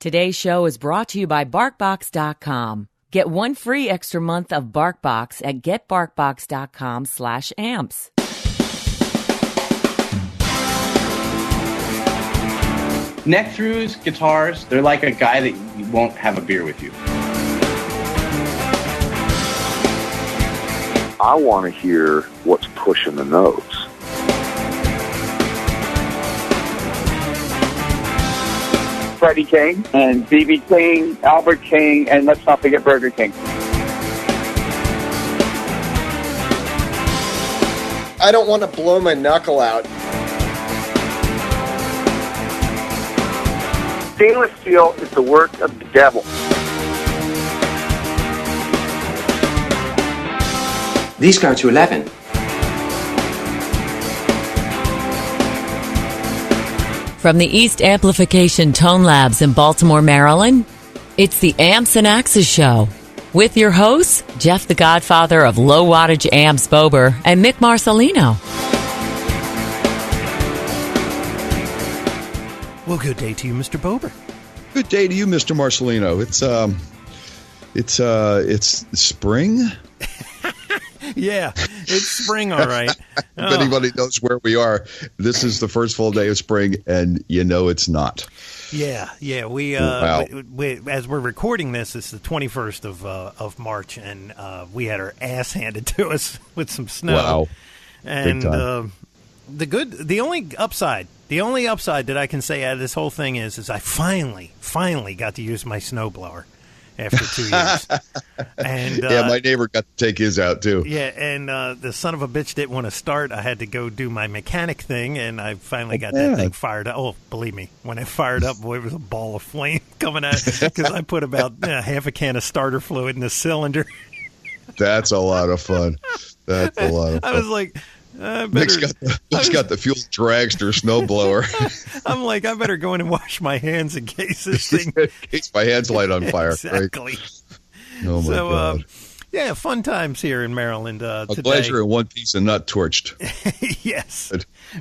Today's show is brought to you by BarkBox.com. Get one free extra month of BarkBox at getbarkbox.com/amps. Neck-throughs, guitars, they're like a guy that won't have a beer with you. I want to hear what's pushing the notes. Freddie King and B.B. King, Albert King, and let's not forget Burger King. I don't want to blow my knuckle out. Stainless steel is the work of the devil. These go to 11. From the East Amplification Tone Labs in Baltimore, Maryland, it's the Amps and Axes Show. With your hosts, Jeff the Godfather of Low Wattage Amps Bober and Mick Marcelino. Well, good day to you, Mr. Bober. Good day to you, Mr. Marcelino. It's spring. Yeah, it's spring, all right. If anybody knows where we are, this is the first full day of spring, and you know it's not. Yeah. We as we're recording this, it's the 21st of March, and we had our ass handed to us with some snow. Wow. And the only upside that I can say out of this whole thing is I finally got to use my snowblower after 2 years. And my neighbor got to take his out too. Yeah, and the son of a bitch didn't want to start. I had to go do my mechanic thing, and I finally got that thing fired up. Oh, believe me, when I fired up, boy, it was a ball of flame coming out because I put about half a can of starter fluid in the cylinder. That's a lot of fun. I was like, Mick's got the fuel dragster snowblower. I'm like, I better go in and wash my hands in case this thing... in case my hands light on fire. Exactly. Right? Oh, my God. Yeah, fun times here in Maryland today. I'm glad you're in one piece and not torched. Yes,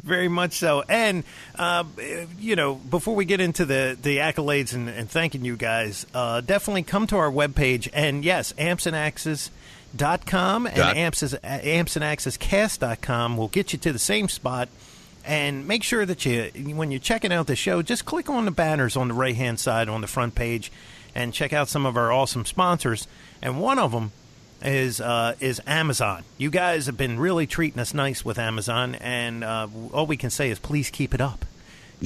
very much so. And, before we get into the accolades and thanking you guys, definitely come to our webpage. And, yes, ampsandaxes.com and ampsandaxescast.com will get you to the same spot. And make sure that when you're checking out the show, just click on the banners on the right-hand side on the front page and check out some of our awesome sponsors. And one of them is Amazon. You guys have been really treating us nice with Amazon, and all we can say is please keep it up.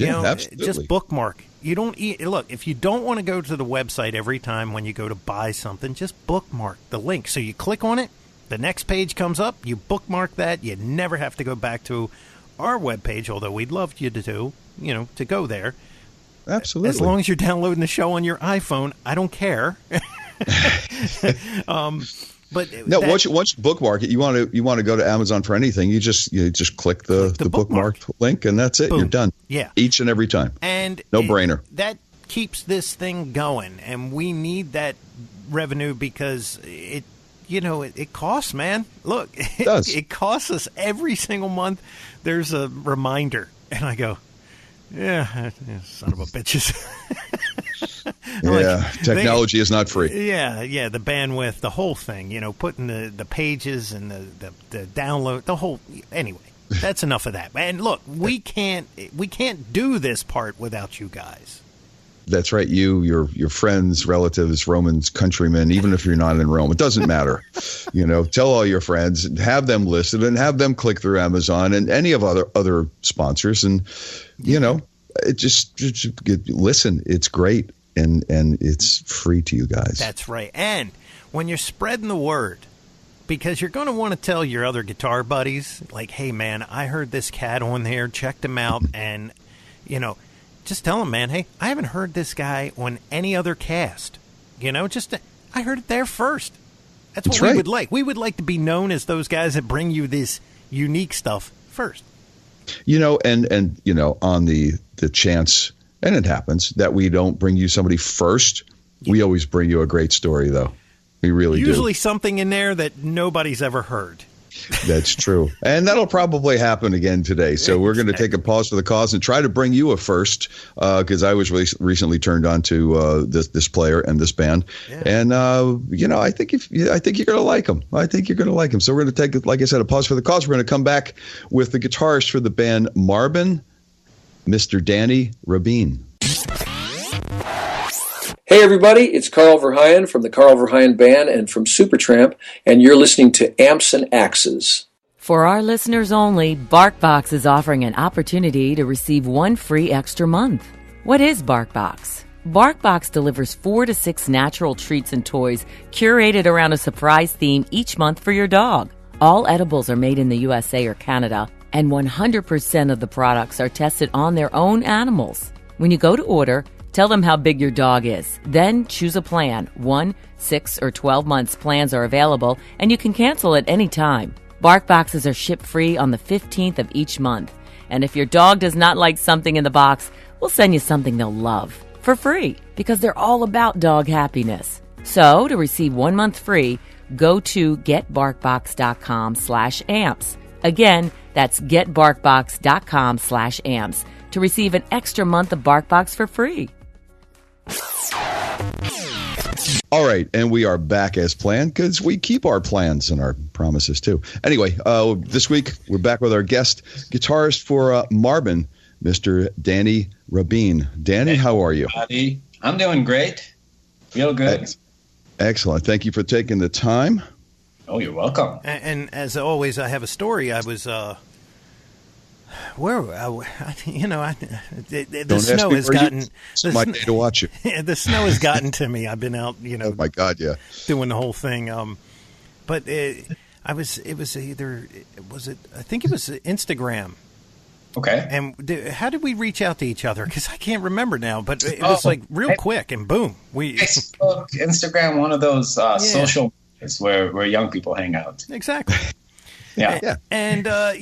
Absolutely. Just bookmark. Look, if you don't want to go to the website every time when you go to buy something, just bookmark the link. So you click on it, the next page comes up, you bookmark that, you never have to go back to our webpage, although we'd love you to go there. Absolutely. As long as you're downloading the show on your iPhone, I don't care. But once you bookmark it, you want to go to Amazon for anything. You just click the bookmark link, and that's it. Boom. You're done. Yeah, each and every time. And no brainer. That keeps this thing going, and we need that revenue because it costs, man. Look, it does. It costs us every single month. There's a reminder, and I go, yeah, son of a bitches. Technology is not free. Yeah, the bandwidth, the whole thing, putting the pages and the download, the whole. Anyway, that's enough of that. And look, we can't do this part without you guys. That's right. Your friends, relatives, Romans, countrymen, even if you're not in Rome, it doesn't matter. Tell all your friends, have them listed, and have them click through Amazon and any of other sponsors, and just listen. It's great, and it's free to you guys. That's right. And when you're spreading the word, because you're going to want to tell your other guitar buddies, like, hey man, I heard this cat on there, checked him out, and just tell them, man, hey, I haven't heard this guy on any other cast. I heard it there first. That's what we would like. We would like to be known as those guys that bring you this unique stuff first. And on the chance, and it happens, that we don't bring you somebody first, we always bring you a great story, though. We really do. Usually something in there that nobody's ever heard. That's true. And that'll probably happen again today. So we're going to take a pause for the cause and try to bring you a first, because I was recently turned on to this player and this band. Yeah. And, I think you're going to like them. I think you're going to like them. So we're going to take, like I said, a pause for the cause. We're going to come back with the guitarist for the band Marbin, Mr. Dani Rabin. Hey everybody, it's Carl Verheyen from the Carl Verheyen Band and from Supertramp, and you're listening to Amps and Axes. For our listeners only, BarkBox is offering an opportunity to receive 1 free extra month. What is BarkBox? BarkBox delivers 4 to 6 natural treats and toys curated around a surprise theme each month for your dog. All edibles are made in the USA or Canada, and 100% of the products are tested on their own animals. When you go to order, tell them how big your dog is. Then choose a plan. 1, 6, or 12 months plans are available, and you can cancel at any time. Bark boxes are shipped free on the 15th of each month. And if your dog does not like something in the box, we'll send you something they'll love for free, because they're all about dog happiness. So to receive 1 month free, go to getbarkbox.com/amps. Again, that's getbarkbox.com/amps to receive an extra month of BarkBox for free. All right, and we are back as planned, because we keep our plans and our promises too. Anyway, this week we're back with our guest guitarist for Marbin, Mr. Dani Rabin. Dani, how are you? Buddy. I'm doing great. Real good. Excellent. Thank you for taking the time. Oh, you're welcome. And as always, I have a story. I was the snow has gotten. It's my day to watch you. The snow has gotten to me. I've been out, Oh my God, yeah, doing the whole thing. But I think it was Instagram. Okay. And how did we reach out to each other? Because I can't remember now. But it was like real quick, and boom, Facebook, Instagram, one of those social medias where young people hang out. Exactly. Yeah. And, I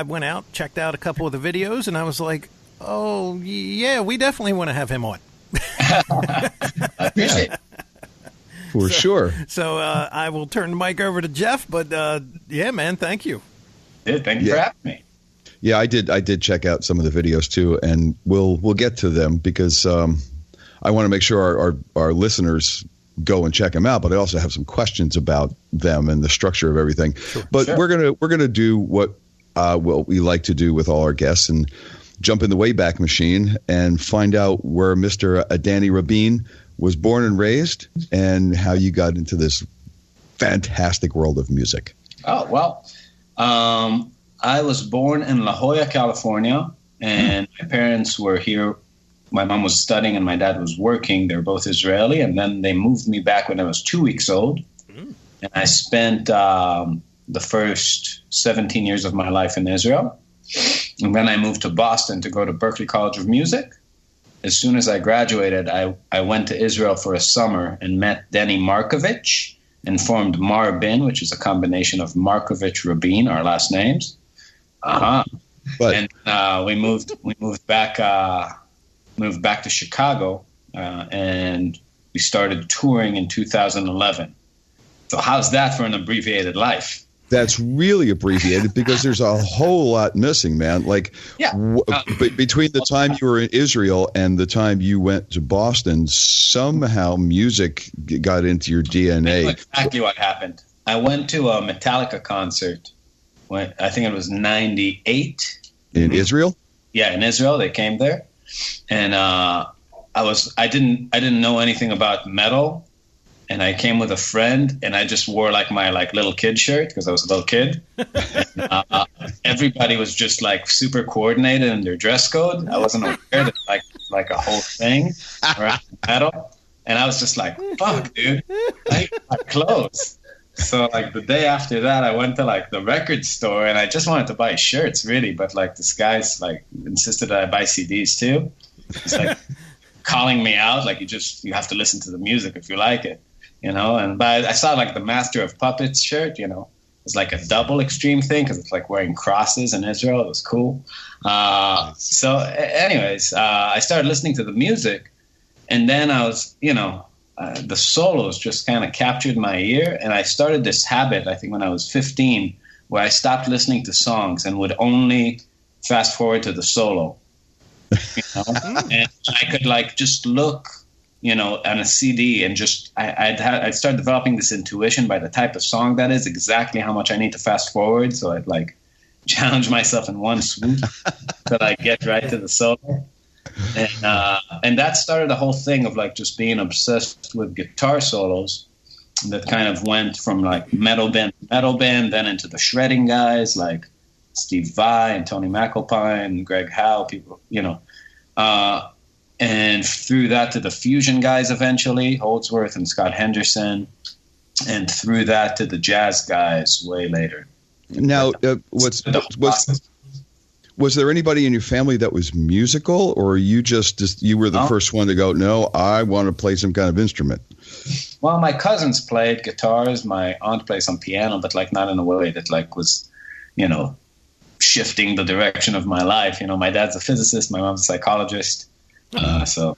went out, checked out a couple of the videos, and I was like, oh, yeah, we definitely want to have him on. I appreciate it. For sure. So I will turn the mic over to Jeff, but, yeah, man, thank you. Dude, thank you for having me. Yeah, I did check out some of the videos, too, and we'll get to them, because I want to make sure our listeners go and check them out, but I also have some questions about them and the structure of everything. Sure, but we're gonna do what we like to do with all our guests, and jump in the Wayback Machine and find out where Mr. Dani Rabin was born and raised, and how you got into this fantastic world of music. Oh, well, I was born in La Jolla, California, and my parents were here. My mom was studying and my dad was working. They were both Israeli. And then they moved me back when I was 2 weeks old. And I spent the first 17 years of my life in Israel. And then I moved to Boston to go to Berklee College of Music. As soon as I graduated, I went to Israel for a summer and met Denny Markovich and formed Marbin, which is a combination of Markovich, Rabin, our last names. And we moved back to Chicago, and we started touring in 2011. So how's that for an abbreviated life? That's really abbreviated, because there's a whole lot missing, man. Like, between the time you were in Israel and the time you went to Boston, somehow music got into your DNA. That's exactly what happened. I went to a Metallica concert when I think it was 98. In Israel? Yeah, in Israel. They came there. And I didn't know anything about metal, and I came with a friend, and I just wore my little kid shirt, because I was a little kid. And, everybody was just super coordinated in their dress code. I wasn't aware that like a whole thing around metal, and I was just like, "Fuck, dude, I need my clothes." So the day after that, I went to the record store, and I just wanted to buy shirts, really. But this guy's insisted that I buy CDs too. He's calling me out, you have to listen to the music if you like it, But I saw the Master of Puppets shirt, It's a double extreme thing, because it's wearing crosses in Israel. It was cool. So anyways, I started listening to the music, and then I was, the solos just kind of captured my ear, and I started this habit, I think when I was 15, where I stopped listening to songs and would only fast forward to the solo. You know? And I could like just look, you know, on a CD and just I'd start developing this intuition by the type of song that is, exactly how much I need to fast forward. So I'd like challenge myself in one swoop that I get right to the solo. And that started the whole thing of like just being obsessed with guitar solos that kind of went from like metal band, then into the shredding guys like Steve Vai and Tony McAlpine and Greg Howe, people, you know, and through that to the fusion guys eventually, Holdsworth and Scott Henderson, and through that to the jazz guys way later. Now, was there anybody in your family that was musical, or you you were the first one to go, no, I want to play some kind of instrument? Well, my cousins played guitars. My aunt plays some piano, but like not in a way that like was, you know, shifting the direction of my life. You know, my dad's a physicist, my mom's a psychologist. So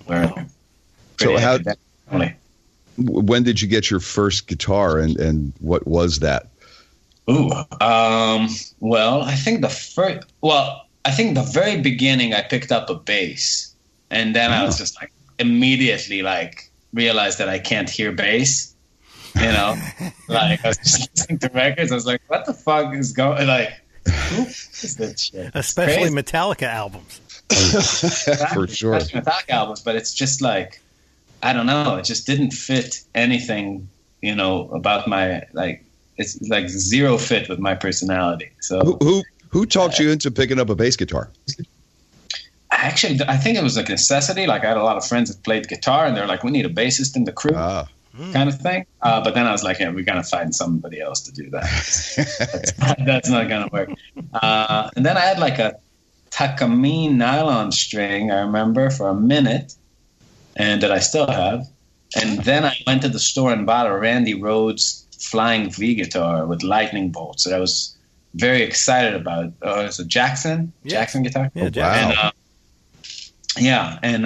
we're when did you get your first guitar, and what was that? Well, I think the very beginning I picked up a bass, and then I was just like immediately like realized that I can't hear bass. You know, like I was just listening to records. I was like, what the fuck is going, like, who is that shit? Especially Metallica albums. For sure. Metallica albums, but it's just like, I don't know, it just didn't fit anything, you know, about my, like, it's like zero fit with my personality. So who talked you into picking up a bass guitar? I think it was a necessity. Like I had a lot of friends that played guitar, and they're like, we need a bassist in the crew, kind of thing. But then I was like, yeah, we gotta find somebody else to do that. That's not gonna work. And then I had like a Takamine nylon string, I remember, for a minute, and that I still have. And then I went to the store and bought a Randy Rhoads Flying V guitar with lightning bolts that I was very excited about. It's a Jackson guitar. Yeah, Jackson. And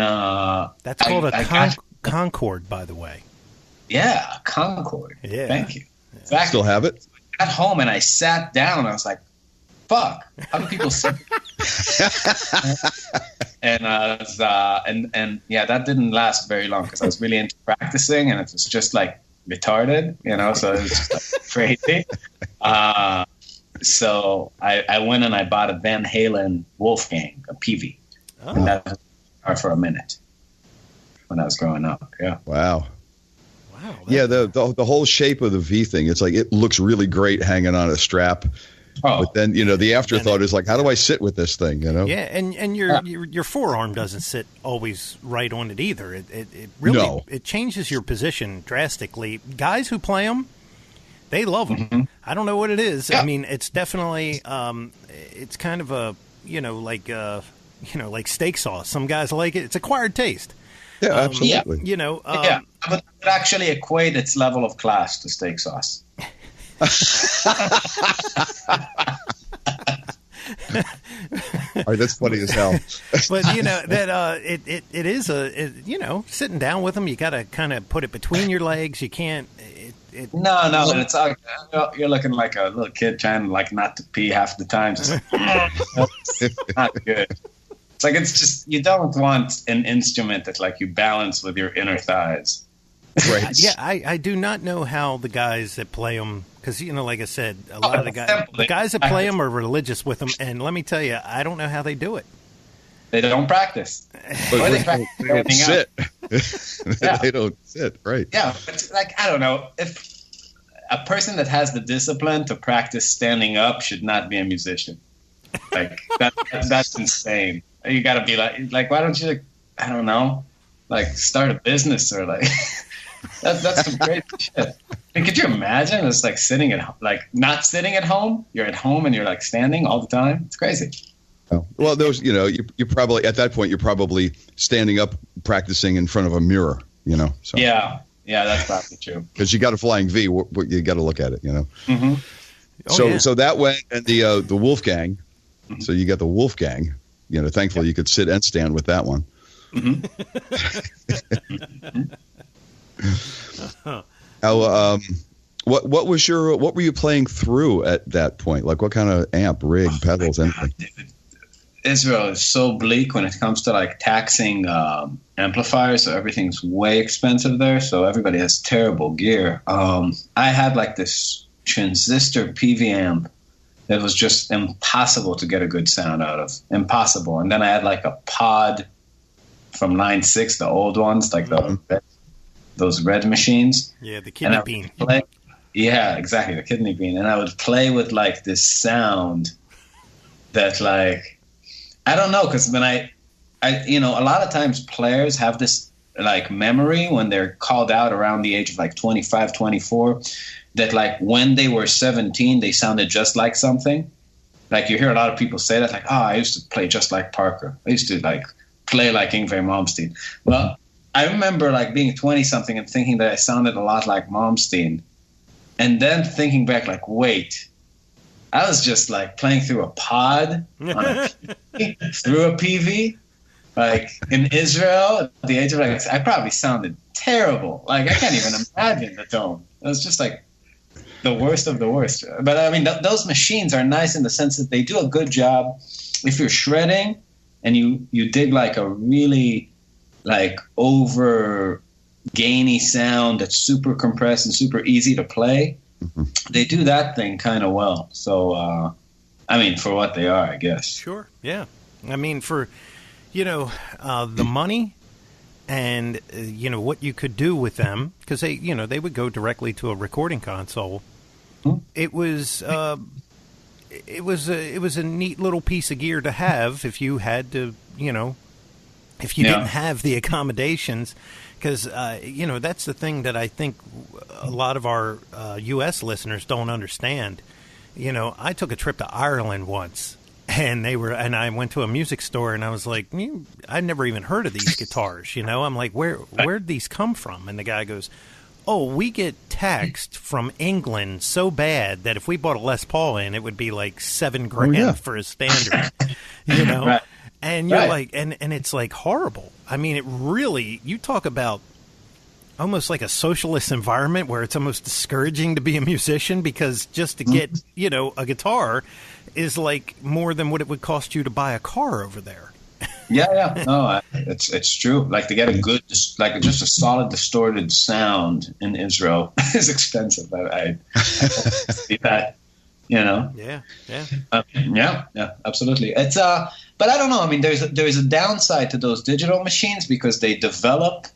that's called Concord, by the way. Yeah, Concord. Yeah, thank you. Exactly. Still have it? At home, and I sat down. I was like, "Fuck! How do people sit?" And that didn't last very long because I was really into practicing, and it was just like retarded, you know. So it was just like crazy. So I went and I bought a Van Halen Wolfgang, a PV, and that was for a minute when I was growing up. Yeah. Wow. Yeah, the whole shape of the V thing, it's like it looks really great hanging on a strap. But then, you know, the afterthought is like, how do I sit with this thing, you know? Yeah, and your forearm doesn't sit always right on it either. It really it changes your position drastically. Guys who play them, they love them. Mm-hmm. I don't know what it is. Yeah. I mean, it's definitely it's kind of a, like steak sauce. Some guys like it. It's acquired taste. Yeah, absolutely. I would actually equate its level of class to steak sauce. All right, that's funny as hell. But that it is sitting down with them, you got to kind of put it between your legs. You can't. No, it's you're looking like a little kid trying like not to pee half the time. Just not good. It's like it's just you don't want an instrument that like you balance with your inner thighs. Right. Yeah, I do not know how the guys that play them, because like I said, a lot of the guys that play them are religious with them, and let me tell you, I don't know how they do it. They don't practice. They don't sit. They don't sit. Right. Yeah, it's like I don't know if a person that has the discipline to practice standing up should not be a musician. Like that's insane. You got to be like why don't you I don't know, like start a business or like. That's some crazy shit. And could you imagine? It's like sitting at not sitting at home. You're at home and you're like standing all the time. It's crazy. Oh. Well, those you probably at that point you're probably standing up practicing in front of a mirror. So. Yeah, that's probably true. Because you got a Flying V, you got to look at it. Mm-hmm. So that went and the Wolfgang. Mm-hmm. So you got the Wolfgang. Thankfully you could sit and stand with that one. Mm-hmm. How what were you playing through at that point? Like what kind of amp, rig, pedals, anything? Israel is so bleak when it comes to like taxing amplifiers, so everything's way expensive there. So everybody has terrible gear. I had like this transistor PV amp that was just impossible to get a good sound out of. Impossible. And then I had like a pod from Line 6, the old ones, like those red machines. Yeah, the kidney bean. Yeah, exactly, the kidney bean. And I would play with like this sound that like, I don't know, because when I a lot of times players have this like memory when they're called out around the age of like 25, 24, that like when they were 17, they sounded just like something. Like you hear a lot of people say that, like, I used to play just like Parker. I used to like play like Yngwie Malmsteen. Well, I remember like being 20 something and thinking that I sounded a lot like Malmsteen. And then thinking back like, wait, I was just like playing through a pod on a through a PV, like in Israel at the age of like, I probably sounded terrible. Like I can't even imagine the tone. It was just like the worst of the worst. But I mean, those machines are nice in the sense that they do a good job. If you're shredding and you dig like a really like over gainy sound that's super compressed and super easy to play, they do that thing kind of well. So, I mean, for what they are, I guess. Sure, yeah. I mean, for, the money and, what you could do with them, because they would go directly to a recording console. It was a neat little piece of gear to have if you had to, if you didn't have the accommodations. Because, that's the thing that I think a lot of our U.S. listeners don't understand. I took a trip to Ireland once, and I went to a music store, and I was like, I'd never even heard of these guitars, I'm like, where'd these come from? And the guy goes, we get taxed from England so bad that if we bought a Les Paul in, it would be like $7,000 for a standard, Right. And you're like, and it's like horrible. I mean, it really, you talk about almost like a socialist environment where it's almost discouraging to be a musician because just to get, a guitar is like more than what it would cost you to buy a car over there. Yeah. No, it's true. Like to get a good, like just a solid distorted sound in Israel is expensive. I see that. Yeah, absolutely. It's but I don't know. I mean, there is a downside to those digital machines because they develop.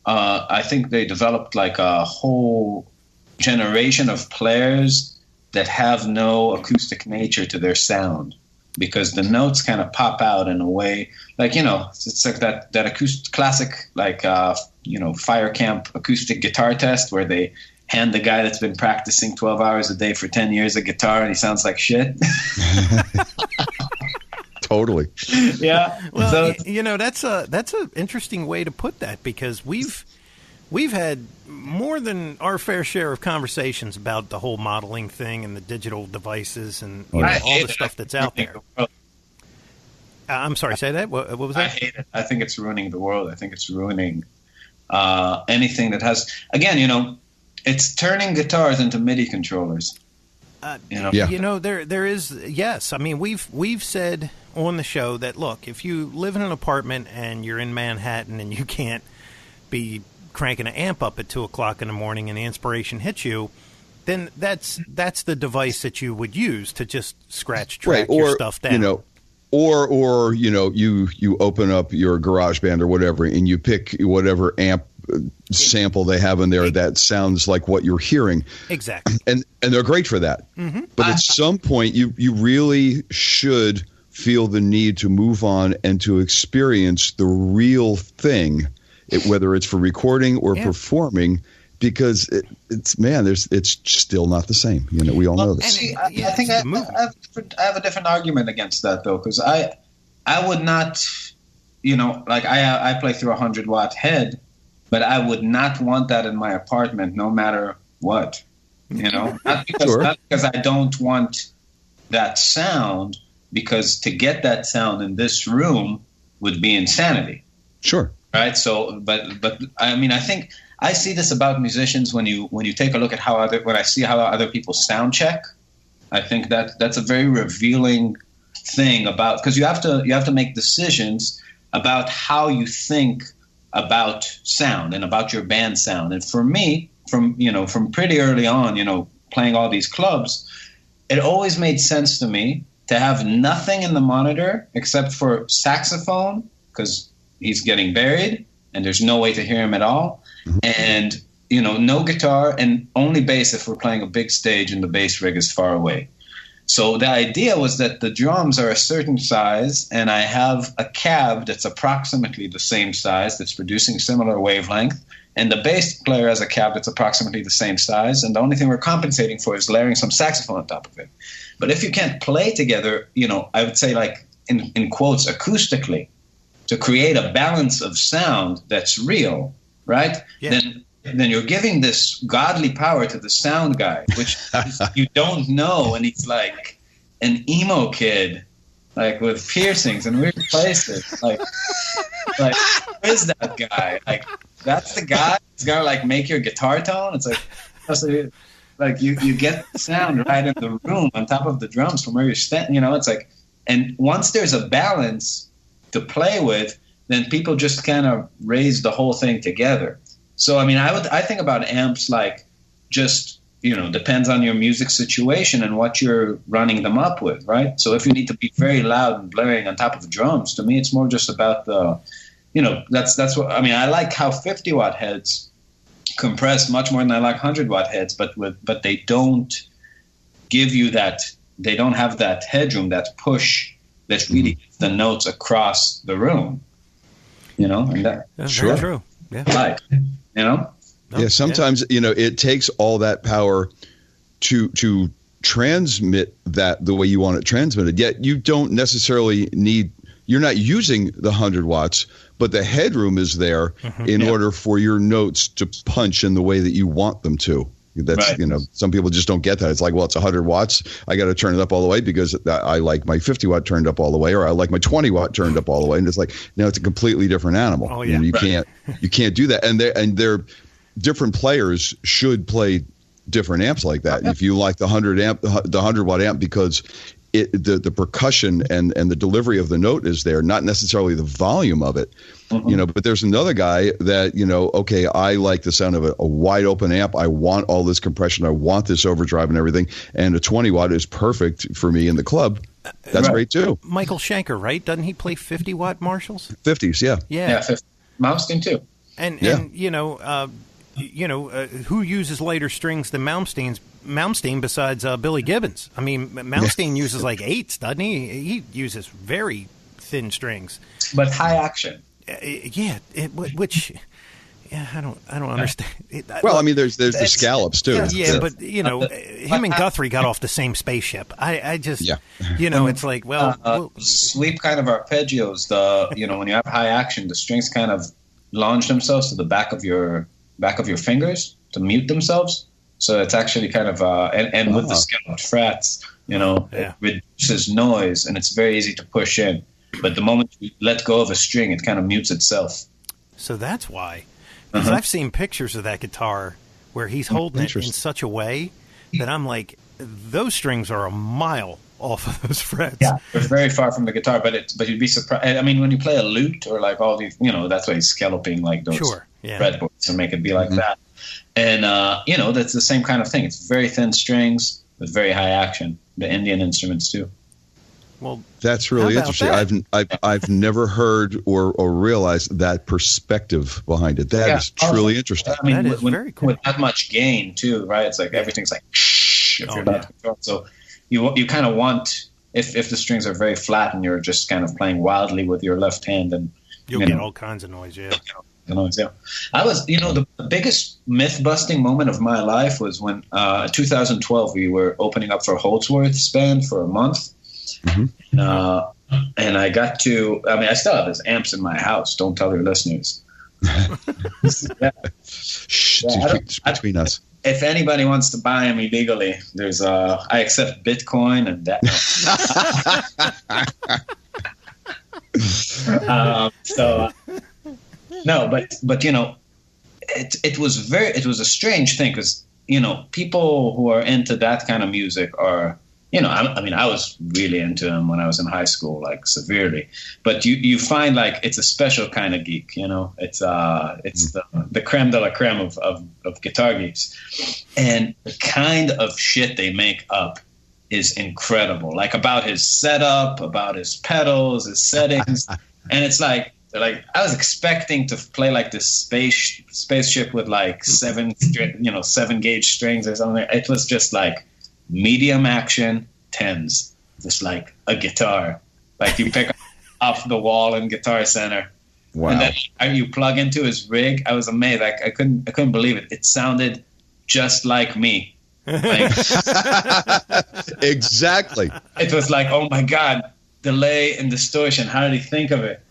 I think they developed like a whole generation of players that have no acoustic nature to their sound because the notes kind of pop out in a way like it's like that acoustic classic like fire camp acoustic guitar test where they hand the guy that's been practicing 12 hours a day for 10 years a guitar and he sounds like shit. Totally. Yeah. Well, that's a interesting way to put that because we've had more than our fair share of conversations about the whole modeling thing and the digital devices and all the stuff that's out there. I'm sorry, say that. What was that? I hate it. I think it's ruining the world. I think it's ruining anything that has. Again, it's turning guitars into MIDI controllers. There is, yes. I mean, we've said on the show that, look, if you live in an apartment and you're in Manhattan and you can't be cranking an amp up at 2 o'clock in the morning and the inspiration hits you, then that's the device that you would use to just scratch track your stuff down. Or you open up your GarageBand or whatever and you pick whatever amp sample they have in there that sounds like what you're hearing. Exactly. And they're great for that. Mm-hmm. But at some point you really should feel the need to move on and to experience the real thing, whether it's for recording or performing, because it's still not the same. We all know this. I think I have a different argument against that though, because I would not, like I play through a 100-watt head, but I would not want that in my apartment, no matter what. Not because I don't want that sound, because to get that sound in this room would be insanity. Sure. right? So, but I mean, I think I see this about musicians when you take a look at when I see how other people sound check. I think that's a very revealing thing about, because you have to make decisions about how you think about sound and about your band sound. And for me, from pretty early on, playing all these clubs, it always made sense to me to have nothing in the monitor except for saxophone, because he's getting buried and there's no way to hear him at all, and no guitar, and only bass if we're playing a big stage and the bass rig is far away. So the idea was that the drums are a certain size, and I have a cab that's approximately the same size, that's producing similar wavelength, and the bass player has a cab that's approximately the same size, and the only thing we're compensating for is layering some saxophone on top of it. But if you can't play together, I would say, like, in quotes, acoustically, to create a balance of sound that's real, right? Yeah. Then you're giving this godly power to the sound guy, which you don't know, and he's like an emo kid, like with piercings and weird places. Like who is that guy? Like, that's the guy who's gonna like make your guitar tone. It's like you get the sound right in the room on top of the drums from where you're standing. It's like, and once there's a balance to play with, then people just kind of raise the whole thing together. So, I mean, I think about amps like just, depends on your music situation and what you're running them up with, right? So if you need to be very loud and blaring on top of the drums, to me, it's more just about the, that's what, I mean, I like how 50-watt heads compress much more than I like 100-watt heads, but they don't give you that, they don't have that headroom, that push that really gets the notes across the room, and that's very true. Yeah. Like, Yeah, sometimes it takes all that power to transmit that the way you want it transmitted. Yet you don't necessarily you're not using the 100 watts, but the headroom is there in order for your notes to punch in the way that you want them to. That's right. Some people just don't get that. It's like, well, it's 100 watts. I got to turn it up all the way because I like my 50 watt turned up all the way, or I like my 20 watt turned up all the way. And it's like, no, it's a completely different animal. Oh, yeah. You can't do that. And they're different players should play different amps like that. If you like the 100 watt amp because the percussion and the delivery of the note is there, not necessarily the volume of it. But there's another guy that, okay, I like the sound of a wide open amp. I want all this compression. I want this overdrive and everything. And a 20 watt is perfect for me in the club. That's great too. Michael Schenker, right? Doesn't he play 50 watt Marshalls? 50s, yeah. Yeah. 50. Malmsteen too. And who uses lighter strings than Malmsteen besides Billy Gibbons? I mean, Malmsteen uses like 8s, doesn't he? He uses very thin strings, but high action. Which I don't understand. Well, I mean, there's the scallops too. Yeah, but him and Guthrie got off the same spaceship. I just it's like, well, sweep kind of arpeggios. When you have high action, the strings kind of launch themselves to the back of your fingers to mute themselves. So it's actually kind of and with the scalloped frets, it reduces noise and it's very easy to push in. But the moment you let go of a string, it kind of mutes itself. So that's why. Because I've seen pictures of that guitar where he's holding it in such a way that I'm like, those strings are a mile off of those frets. Yeah, they're very far from the guitar, but you'd be surprised. I mean, when you play a lute or like all these, that's why he's scalloping like those fretboards to make it be like that. And, that's the same kind of thing. It's very thin strings with very high action. The Indian instruments too. Well, that's really interesting. That? I've never heard or realized that perspective behind it. That is truly interesting. I mean, that is very cool. With that much gain too, right? It's like everything's like if you're not controlled. So you kind of want if the strings are very flat and you're just kind of playing wildly with your left hand, and you'll get all kinds of noise. Yeah. I was, the biggest myth-busting moment of my life was when 2012 we were opening up for Holdsworth's band for a month. And I got to, I still have his amps in my house. Don't tell your listeners. Shh, it's between us. If anybody wants to buy them illegally, there's I accept Bitcoin and that. No, but you know, it was a strange thing because, you know, people who are into that kind of music are, you know, I mean, I was really into them when I was in high school, like severely. But you find like it's a special kind of geek, you know. It's the creme de la creme of guitar geeks, and the kind of shit they make up is incredible. Like about his setup, about his pedals, his settings, and it's like I was expecting to play like this spaceship with like 7 gauge strings or something. It was just like medium action 10s, just like a guitar, like you pick off the wall in Guitar Center. Wow. And then you plug into his rig. I was amazed. Like I couldn't believe it. It sounded just like me. Like, exactly. It was like, oh my God, delay and distortion. How did he think of it?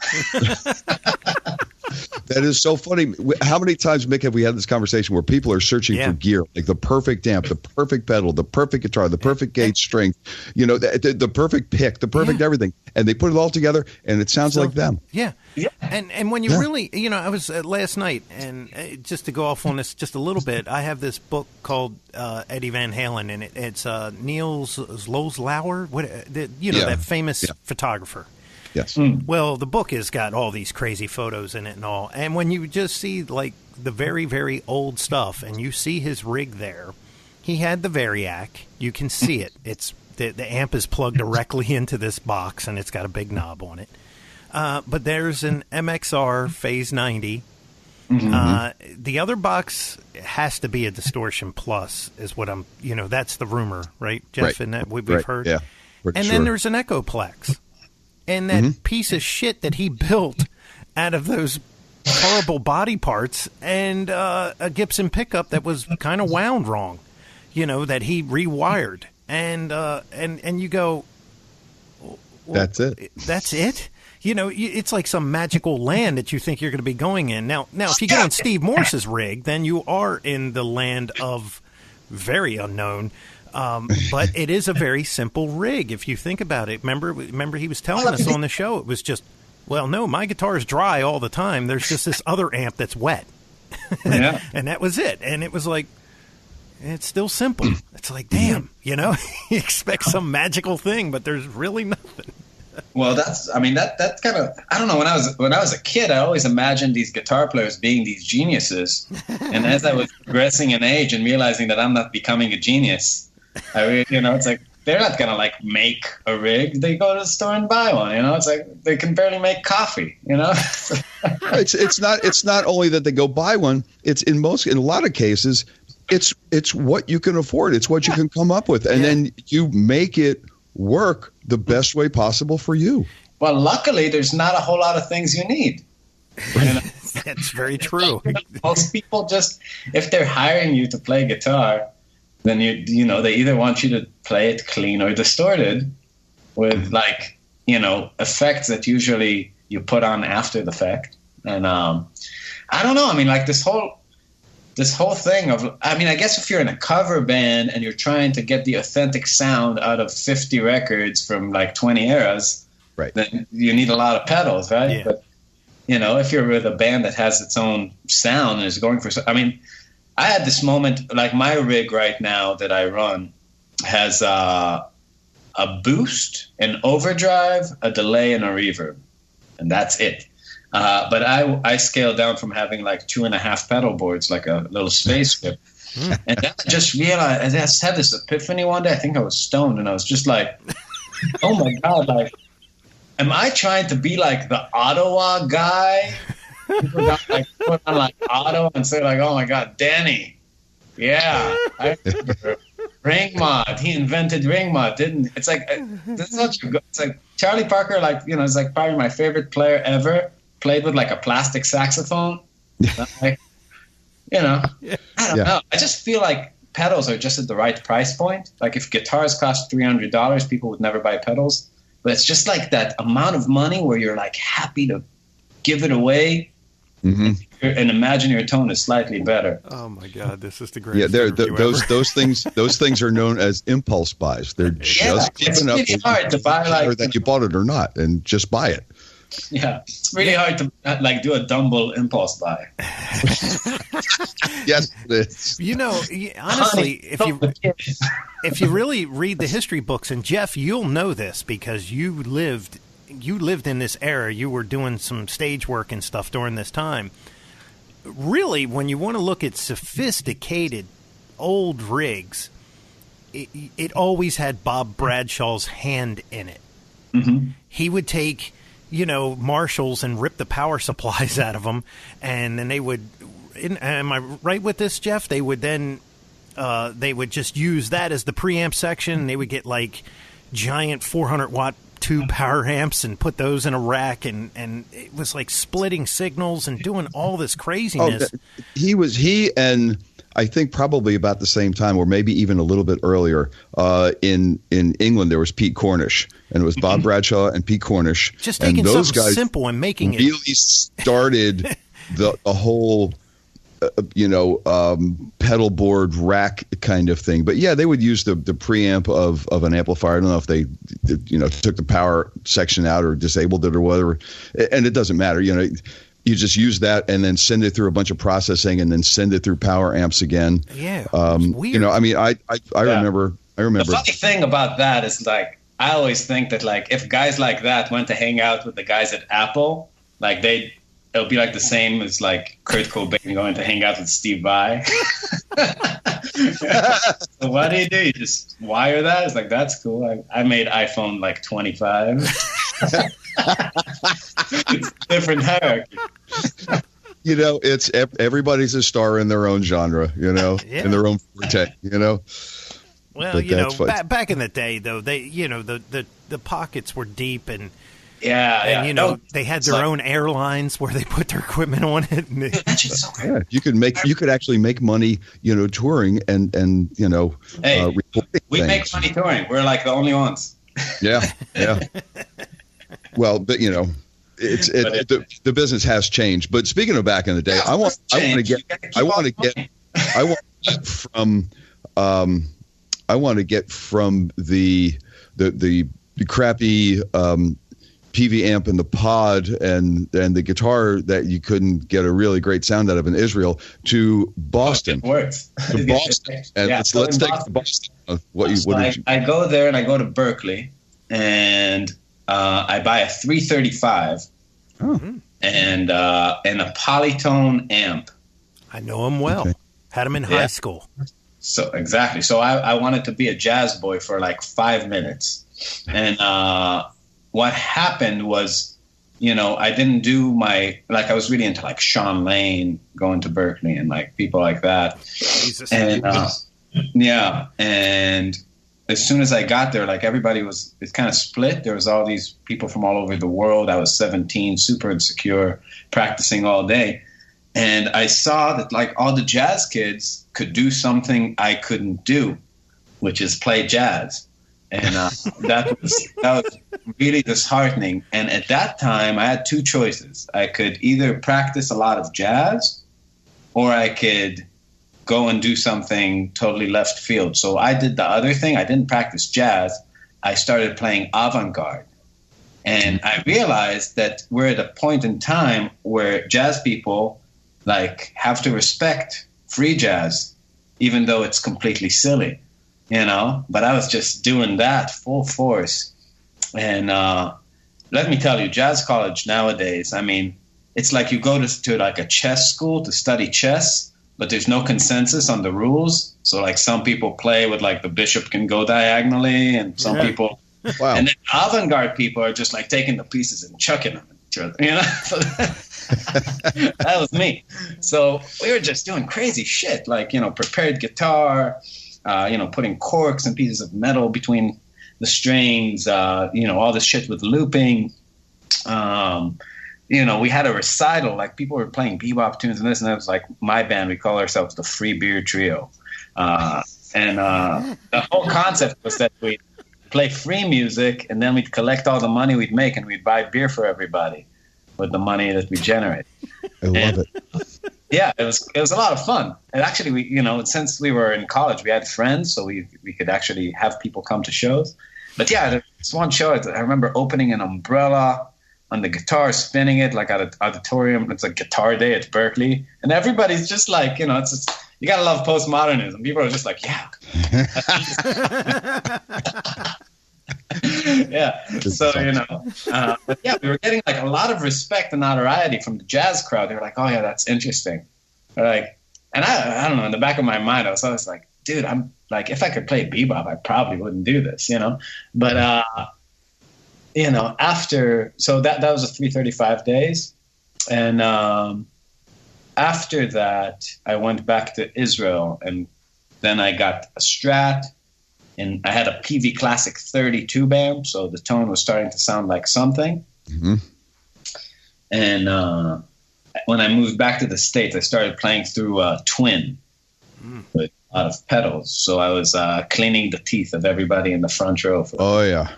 That is so funny. How many times, Mick, have we had this conversation where people are searching for gear, like the perfect amp, the perfect pedal, the perfect guitar, the perfect gauge strength, you know, the perfect pick, the perfect everything, and they put it all together, and it sounds like them. Yeah. And when you really, you know, I was last night, and just to go off on this just a little bit, I have this book called Eddie Van Halen, and it's Niels Loslauer, that famous photographer. Yes. Well, the book has got all these crazy photos in it and all. And when you just see like the very, very old stuff and you see his rig there, he had the Variac. You can see it. It's the amp is plugged directly into this box and it's got a big knob on it. But there's an MXR Phase 90. The other box has to be a Distortion Plus is what I'm, you know, that's the rumor, right, Jeff? Right. And that we've heard. Yeah. And then there's an Echoplex. And that piece of shit that he built out of those horrible body parts and a Gibson pickup that was kind of wound wrong, you know, that he rewired. And you go, well, that's it. That's it? You know, it's like some magical land that you think you're going to be going in. Now, if you get on Steve Morse's rig, then you are in the land of very unknown. But it is a very simple rig if you think about it. Remember he was telling us on the show, it was just, well, no, my guitar is dry all the time. There's just this other amp that's wet. Yeah. And that was it. And it was like, it's still simple. It's like, damn, you know, you expect some magical thing, but there's really nothing. Well, that's kind of, I don't know, when I was a kid, I always imagined these guitar players being these geniuses. And as I was progressing in age and realizing that I'm not becoming a genius, I really, you know, it's like they're not gonna like make a rig. They go to the store and buy one. You know, it's like they can barely make coffee. You know, it's not only that they go buy one. It's in a lot of cases, it's what you can afford. It's what you can come up with, and then you make it work the best way possible for you. Well, luckily, there's not a whole lot of things you need. You know? That's very true. Most people just, if they're hiring you to play guitar, then you know they either want you to play it clean or distorted with like, you know, effects that usually you put on after the fact. And I don't know. I mean, like this whole thing of, I mean, I guess if you're in a cover band and you're trying to get the authentic sound out of 50 records from like 20 eras, right, then you need a lot of pedals, right? Yeah. But you know, if you're with a band that has its own sound and is going for, I mean, I had this moment, like my rig right now that I run has a boost, an overdrive, a delay, and a reverb. And that's it. But I scaled down from having like 2.5 pedal boards, like a little spaceship. And then I just realized, I just had this epiphany one day. I think I was stoned and I was just like, oh my God, like, am I trying to be like the Ottawa guy? People got like put on like Otto and say like, oh my God, Danny. Yeah. I remember Ring Mod. He invented Ring Mod, didn't it's like this is such a good, it's like Charlie Parker, like, you know, is like probably my favorite player ever. Played with like a plastic saxophone. Like, you know. I don't know. I just feel like pedals are just at the right price point. Like if guitars cost $300, people would never buy pedals. But it's just like that amount of money where you're like happy to give it away. And imagine your tone is slightly better. Oh my God, this is the greatest. Yeah, those things are known as impulse buys. They're just it's really hard to buy like that you bought it or not, and just buy it. Yeah, it's really hard to like do a dumbbell impulse buy. Yes, it is. You know, honestly, if you really read the history books, and Jeff, you'll know this because you lived in this era. You were doing some stage work and stuff during this time. Really, when you want to look at sophisticated old rigs, it always had Bob Bradshaw's hand in it. Mm-hmm. He would take, Marshalls and rip the power supplies out of them, and then they would. Am I right with this, Jeff? They would then they would just use that as the preamp section. They would get like giant 400-watt tube power amps and put those in a rack, and it was like splitting signals and doing all this craziness. He and I think probably about the same time, or maybe even a little bit earlier, in England there was Pete Cornish, and it was Bob Bradshaw and Pete Cornish. Just taking something simple and making it really started the whole pedal board rack kind of thing. But yeah, they would use the preamp of an amplifier. I don't know if they took the power section out or disabled it or whatever, and it doesn't matter. You just use that and then send it through a bunch of processing and then send it through power amps again. Yeah, weird. I remember. The funny thing about that is, like, I always think that, like, if guys like that went to hang out with the guys at Apple, like, it'll be like the same as, like, Kurt Cobain going to hang out with Steve Vai. So what do? You just wire that? It's like, that's cool. I made iPhone, like, 25. It's a different hierarchy. It's everybody's a star in their own genre, in their own forte, Well, back in the day, though, they, the pockets were deep and they had their own airlines where they put their equipment on it. And you could actually make money, touring and recording we things. Make money touring. We're like the only ones. Yeah. Well, but the business has changed. But speaking of back in the day, I want to get from the crappy PV amp in the pod and the guitar that you couldn't get a really great sound out of in Israel to Boston. It works. To Boston. And let's take it to Boston. I go there and I go to Berkeley and I buy a 335 and a Polytone amp. I know him well. Okay. Had him in high school. So exactly. So I wanted to be a jazz boy for like 5 minutes. And what happened was, I didn't do I was really into like Sean Lane, going to Berkeley and like people like that. Jesus. And and as soon as I got there, like it's kind of split. There was all these people from all over the world. I was 17, super insecure, practicing all day. And I saw that like all the jazz kids could do something I couldn't do, which is play jazz. And that was really disheartening. And at that time, I had two choices. I could either practice a lot of jazz, or I could go and do something totally left field. So I did the other thing. I didn't practice jazz. I started playing avant-garde. And I realized that we're at a point in time where jazz people like have to respect free jazz, even though it's completely silly. But I was just doing that full force. And let me tell you, jazz college nowadays, I mean, it's like you go to like a chess school to study chess, but there's no consensus on the rules. So like some people play with like the bishop can go diagonally, and some people, and then avant-garde people are just like taking the pieces and chucking them. That was me. So we were just doing crazy shit, like, prepared guitar, putting corks and pieces of metal between the strings, all this shit with looping. We had a recital, like people were playing bebop tunes and this, and that was like my band. We call ourselves the Free Beer Trio. The whole concept was that we'd play free music and then we'd collect all the money we'd make and we'd buy beer for everybody with the money that we generate. I love it. Yeah, it was a lot of fun. And actually, we, since we were in college, we had friends, so we could actually have people come to shows. But yeah, there's one show I remember opening an umbrella, on the guitar, spinning it like at an auditorium. It's a guitar day at Berkeley, and everybody's just like, you know, it's just, you gotta love postmodernism. People are just like, yeah. Yeah. So, you know, but yeah, we were getting like a lot of respect and notoriety from the jazz crowd. They were like, oh yeah, that's interesting. They're like, and I don't know, in the back of my mind, I was always like, dude, I'm like, if I could play bebop, I probably wouldn't do this, you know? But, you know, after, so that was a 335 days. And after that, I went back to Israel, and then I got a Strat, and I had a PV Classic 32 amp, so the tone was starting to sound like something. Mm-hmm. And when I moved back to the States, I started playing through Twin with a lot of pedals. So I was cleaning the teeth of everybody in the front row. Oh, yeah.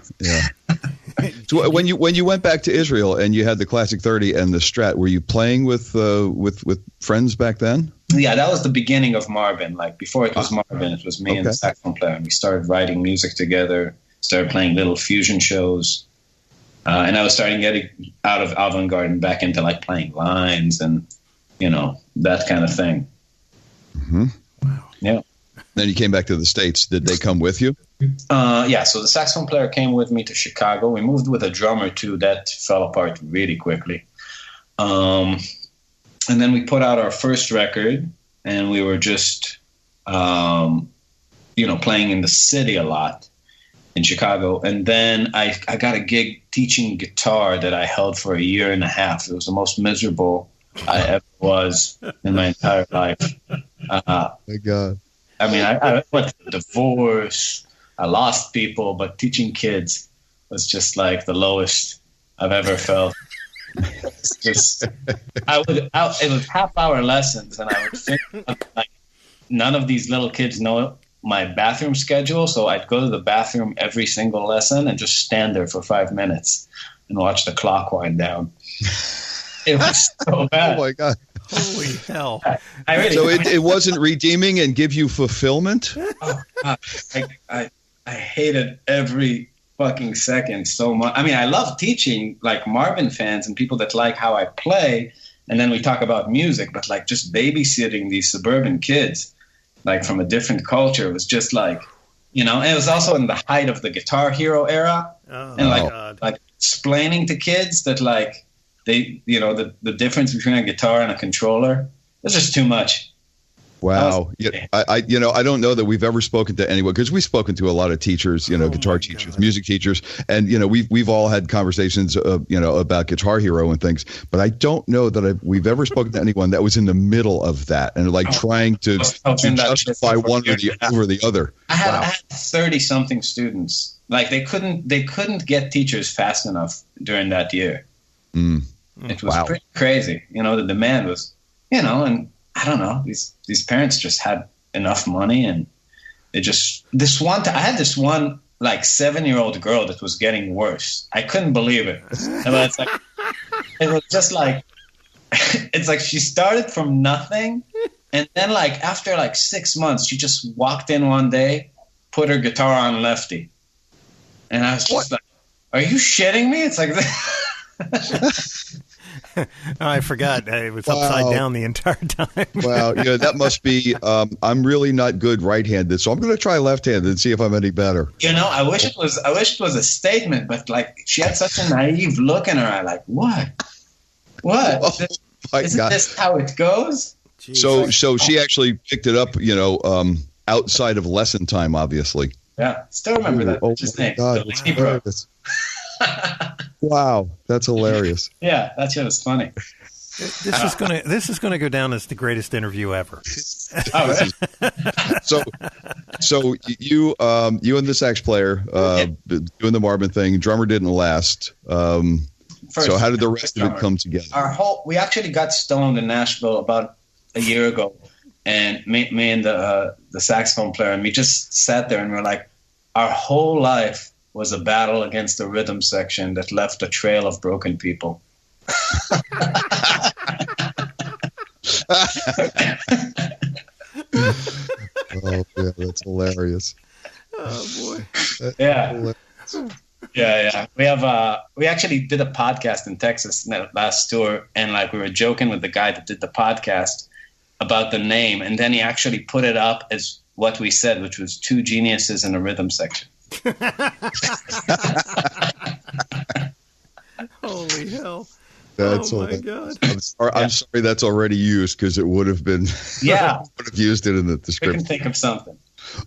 So when you went back to Israel and you had the Classic 30 and the Strat, were you playing with friends back then? Yeah, that was the beginning of Marbin. Like before it was Marbin, it was me and the saxophone player. And we started writing music together, started playing little fusion shows. And I was starting getting out of avant-garde and back into like playing lines and, you know, that kind of thing. Mm-hmm. Wow. Yeah. Then you came back to the States. Did they come with you? Yeah. So the saxophone player came with me to Chicago. We moved with a drummer too. That fell apart really quickly. And then we put out our first record, and we were just, you know, playing in the city a lot in Chicago. And then I got a gig teaching guitar that I held for a year and a half. It was the most miserable I ever was in my entire life. My God. I mean, I went through a divorce. I lost people, but teaching kids was just like the lowest I've ever felt. It's just, it was half-hour lessons, and I would think like none of these little kids know my bathroom schedule, so I'd go to the bathroom every single lesson and just stand there for 5 minutes and watch the clock wind down. It was so bad. Oh my God! Holy hell! So it wasn't redeeming and give you fulfillment. Oh God! I hated every fucking second so much. I mean, I love teaching like Marbin fans and people that like how I play, and then we talk about music, but like just babysitting these suburban kids like from a different culture was just like, you know, and it was also in the height of the Guitar Hero era. Oh, and like explaining to kids that like they, you know, the difference between a guitar and a controller was just too much. Wow. I don't know that we've ever spoken to anyone, because we've spoken to a lot of teachers, you know, guitar teachers, music teachers, and, you know, we've all had conversations, you know, about Guitar Hero and things, but I don't know that we've ever spoken to anyone that was in the middle of that and like trying to justify one over the other. I had 30-something students. Like they couldn't get teachers fast enough during that year. It was pretty crazy. You know, the demand was, you know, and I don't know, these parents just had enough money, and they just, I had this one like 7-year-old girl that was getting worse. I couldn't believe it. But it's like, it was just like, it's like she started from nothing, and then like after like 6 months, she just walked in one day, put her guitar on lefty, and I was just like, are you shitting me? It's like Oh, I forgot. It was upside down the entire time. Wow. You know, that must be, I'm really not good right-handed, so I'm going to try left-handed and see if I'm any better. You know, I wish it was a statement, but like she had such a naive look in her eye, like, what? Isn't this how it goes? Jeez. So she actually picked it up, you know, outside of lesson time, obviously. Yeah. Still remember that. Oh my God. That's hilarious. Wow, that's hilarious. Yeah, that shit was funny. This is gonna go down as the greatest interview ever. Oh, really? So you and the sax player doing the Marbin thing. Drummer didn't last. So how did the rest of it come together? We actually got stoned in Nashville about a year ago, and me and the saxophone player and me just sat there and we're like, our whole life was a battle against the rhythm section that left a trail of broken people. Oh, yeah, that's hilarious. Oh, boy. Yeah. Yeah. We actually did a podcast in Texas last tour, and like we were joking with the guy that did the podcast about the name, and then he actually put it up as what we said, which was two geniuses in a rhythm section. Holy hell. That's my God. I'm sorry that's already used, because it would have been would have used it in the description. We can think of something.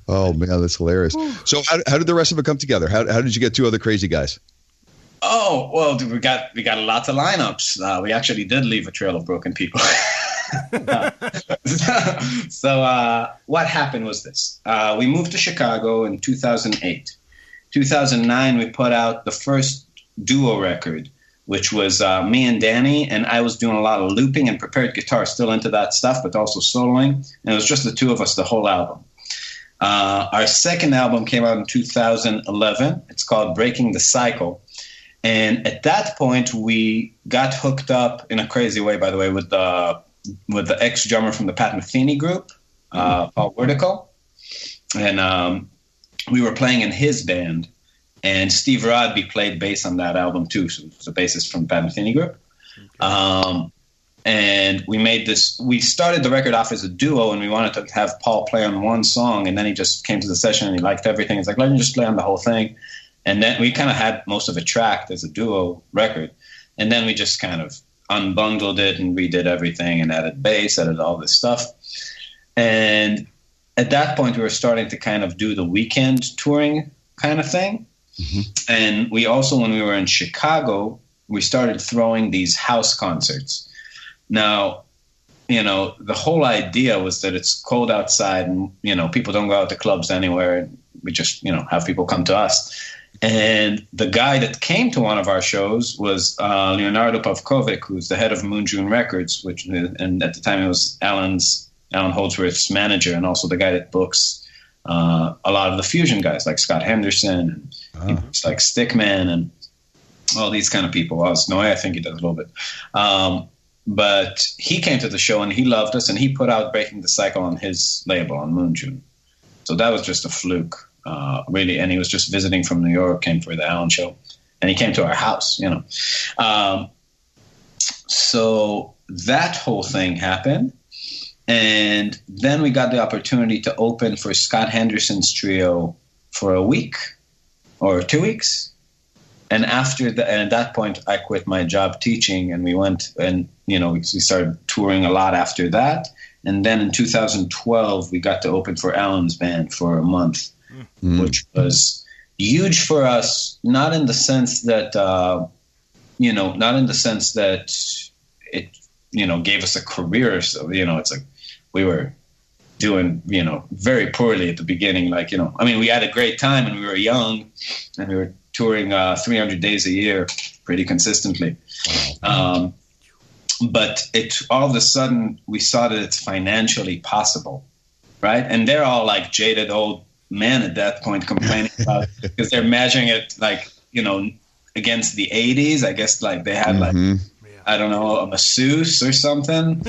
Oh man, that's hilarious. So how did the rest of it come together? How did you get two other crazy guys? Oh, well, we got lots of lineups. We actually did leave a trail of broken people. So what happened was this. We moved to Chicago in 2008. 2009, we put out the first duo record, which was me and Dani, and I was doing a lot of looping and prepared guitar, still into that stuff, but also soloing. And it was just the two of us the whole album. Our second album came out in 2011. It's called Breaking the Cycle. And at that point, we got hooked up in a crazy way, by the way, with the ex-drummer from the Pat Metheny Group, Paul Vertical. And we were playing in his band. And Steve Rodby played bass on that album, too. So he was a bassist from the Pat Metheny Group. Okay. And we made this. We started the record off as a duo, and we wanted to have Paul play on one song. And then he just came to the session, and he liked everything. He's like, let me just play on the whole thing. And then we kind of had most of it tracked as a duo record. And then we just kind of unbundled it and redid everything and added bass, added all this stuff. And at that point, we were starting to kind of do the weekend touring kind of thing. Mm-hmm. And we also, when we were in Chicago, we started throwing these house concerts. Now, the whole idea was that it's cold outside and, people don't go out to clubs anywhere. We just, have people come to us. And the guy that came to one of our shows was Leonardo Pavkovic, who's the head of Moon June Records, and at the time it was Alan Holdsworth's manager, and also the guy that books a lot of the fusion guys like Scott Henderson and like Stickman and all these kind of people. Snowy, I think he does a little bit. But he came to the show and he loved us, and he put out Breaking the Cycle on his label on Moon June. So that was just a fluke. Really, and he was just visiting from New York, came for the Allen show, and he came to our house, So that whole thing happened, and then we got the opportunity to open for Scott Henderson's trio for a week or 2 weeks, and and at that point, I quit my job teaching, and we went and we started touring a lot after that, and then in 2012 we got to open for Alan's band for a month. Mm. Which was huge for us, not in the sense that, it, gave us a career. So, it's like we were doing, very poorly at the beginning. Like, we had a great time and we were young and we were touring 300 days a year pretty consistently. Wow. But all of a sudden we saw that it's financially possible, right? And they're all like jaded old men at that point complaining about because they're measuring it like against the 80s. I guess like they had I don't know, a masseuse or something.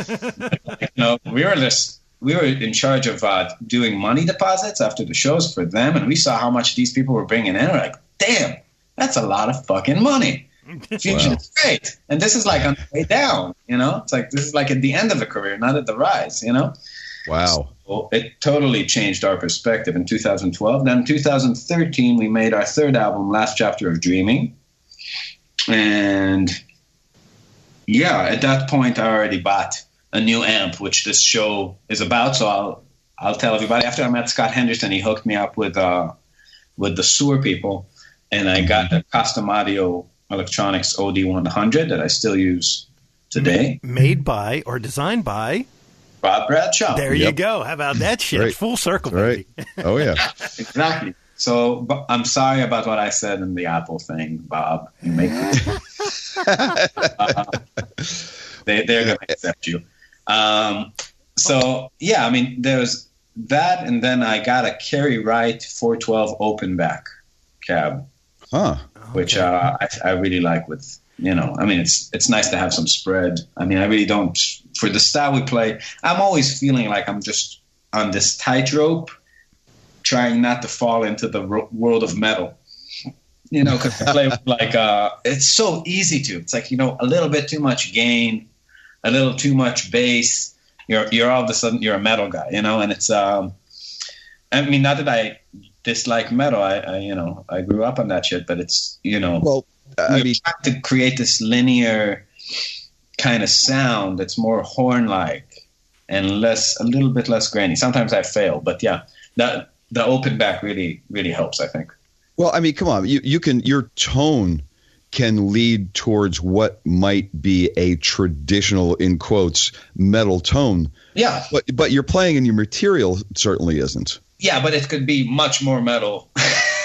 We were in charge of doing money deposits after the shows for them, and we saw how much these people were bringing in. We're like, damn, that's a lot of fucking money. Fusion is great, and this is like on the way down. It's like this is like at the end of a career, not at the rise. Wow. So it totally changed our perspective in 2012. Then in 2013, we made our third album, Last Chapter of Dreaming. And at that point, I already bought a new amp, which this show is about. So I'll tell everybody. After I met Scott Henderson, he hooked me up with the Sewer people. And I got a Custom Audio Electronics OD100 that I still use today. Made by or designed by Bob Bradshaw. There you go. How about that shit? Right. Full circle, baby. Right. Oh, yeah. Exactly. So I'm sorry about what I said in the Apple thing, Bob. You make they're going to accept you. There's that, and then I got a Carry Wright 412 open back cab, which I really like with. It's nice to have some spread. I really don't, for the style we play, I'm always feeling like I'm just on this tightrope, trying not to fall into the world of metal. You know, because I play with it's so easy to. It's like, a little bit too much gain, a little too much bass. You're all of a sudden you're a metal guy, and it's. I mean, not that I dislike metal. I grew up on that shit, but it's Well, I mean, trying to create this linear kind of sound that's more horn-like and a little bit less grainy. Sometimes I fail, but yeah, the open back really, really helps, I think. Well, I mean, come on, your tone can lead towards what might be a traditional, in quotes, metal tone. Yeah. But you're playing and your material certainly isn't. Yeah, but it could be much more metal.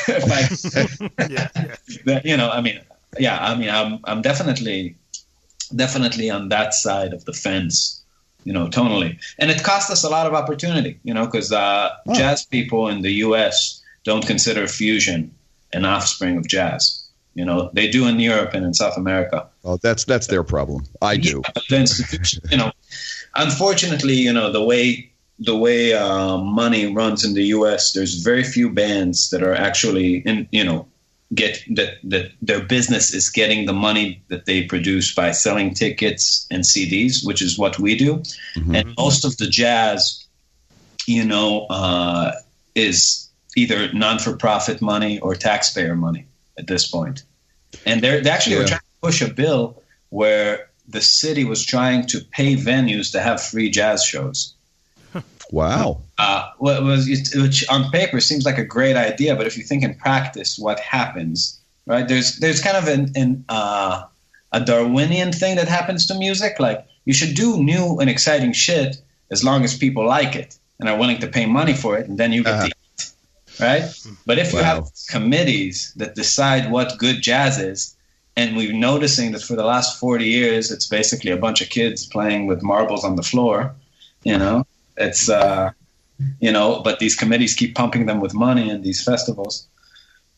I'm definitely on that side of the fence, tonally. And it cost us a lot of opportunity, because jazz people in the U.S. don't consider fusion an offspring of jazz. They do in Europe and in South America. Oh, that's their problem. I do. Unfortunately, the way money runs in the U.S., there's very few bands that are actually get that their business is getting the money that they produce by selling tickets and CDs, which is what we do. Mm-hmm. And most of the jazz, is either non-for-profit money or taxpayer money at this point. And they actually were trying to push a bill where the city was trying to pay venues to have free jazz shows. Wow. Which on paper seems like a great idea, but if you think in practice, what happens, right? There's kind of a Darwinian thing that happens to music. Like, you should do new and exciting shit as long as people like it and are willing to pay money for it, and then you get the eat, right? But if you have committees that decide what good jazz is, and we're noticing that for the last 40 years, it's basically a bunch of kids playing with marbles on the floor, It's, but these committees keep pumping them with money in these festivals.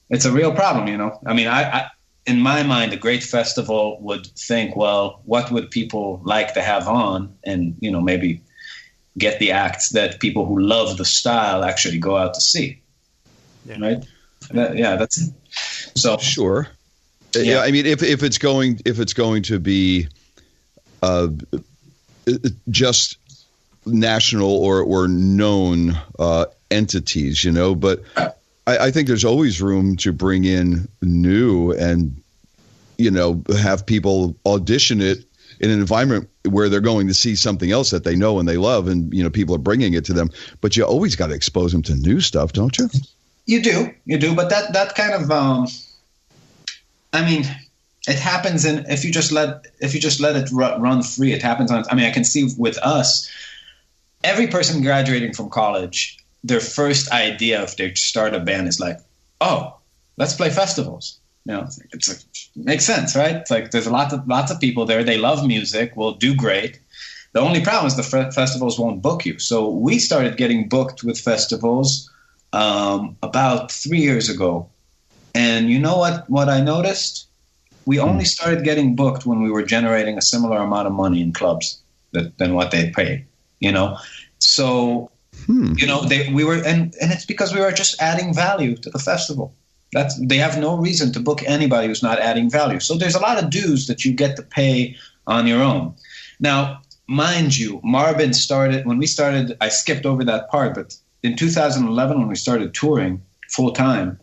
It's a real problem, I mean, I in my mind, a great festival would think, well, what would people like to have on? And, maybe get the acts that people who love the style actually go out to see. Yeah. Right? That's so. Sure. Yeah. I mean, if it's going to be just national or known entities, but I think there's always room to bring in new and, have people audition it in an environment where they're going to see something else that they know and they love, and, people are bringing it to them. But you always got to expose them to new stuff, don't you? You do. But that kind of, I mean, it happens if you just let it run free, it happens on. I mean, I can see with us, every person graduating from college, their first idea if they start a band is like, oh, let's play festivals. Makes sense, right? It's like there's lots of people there. They love music. We'll do great. The only problem is the festivals won't book you. So we started getting booked with festivals about 3 years ago. And you know what I noticed? We only started getting booked when we were generating a similar amount of money in clubs than what they paid. So, we were, and it's because we were just adding value to the festival. They have no reason to book anybody who's not adding value. So there's a lot of dues that you get to pay on your own. Now, mind you, Marbin started, when we started, I skipped over that part, but in 2011, when we started touring full time,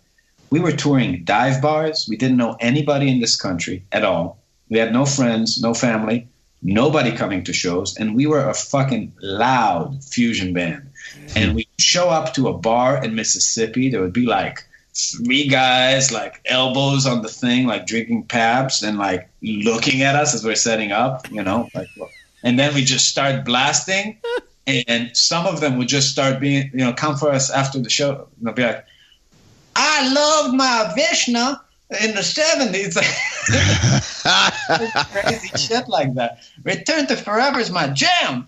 we were touring dive bars. We didn't know anybody in this country at all. We had no friends, no family. Nobody coming to shows, and we were a fucking loud fusion band. And we'd show up to a bar in Mississippi. There would be like 3 guys, like elbows on the thing, like drinking Pabst and like looking at us as we're setting up, and then we just start blasting, and some of them would just start being, come for us after the show. And they'll be like, I loved my Vishnu in the 70s. Crazy shit like that. Return to Forever is my jam.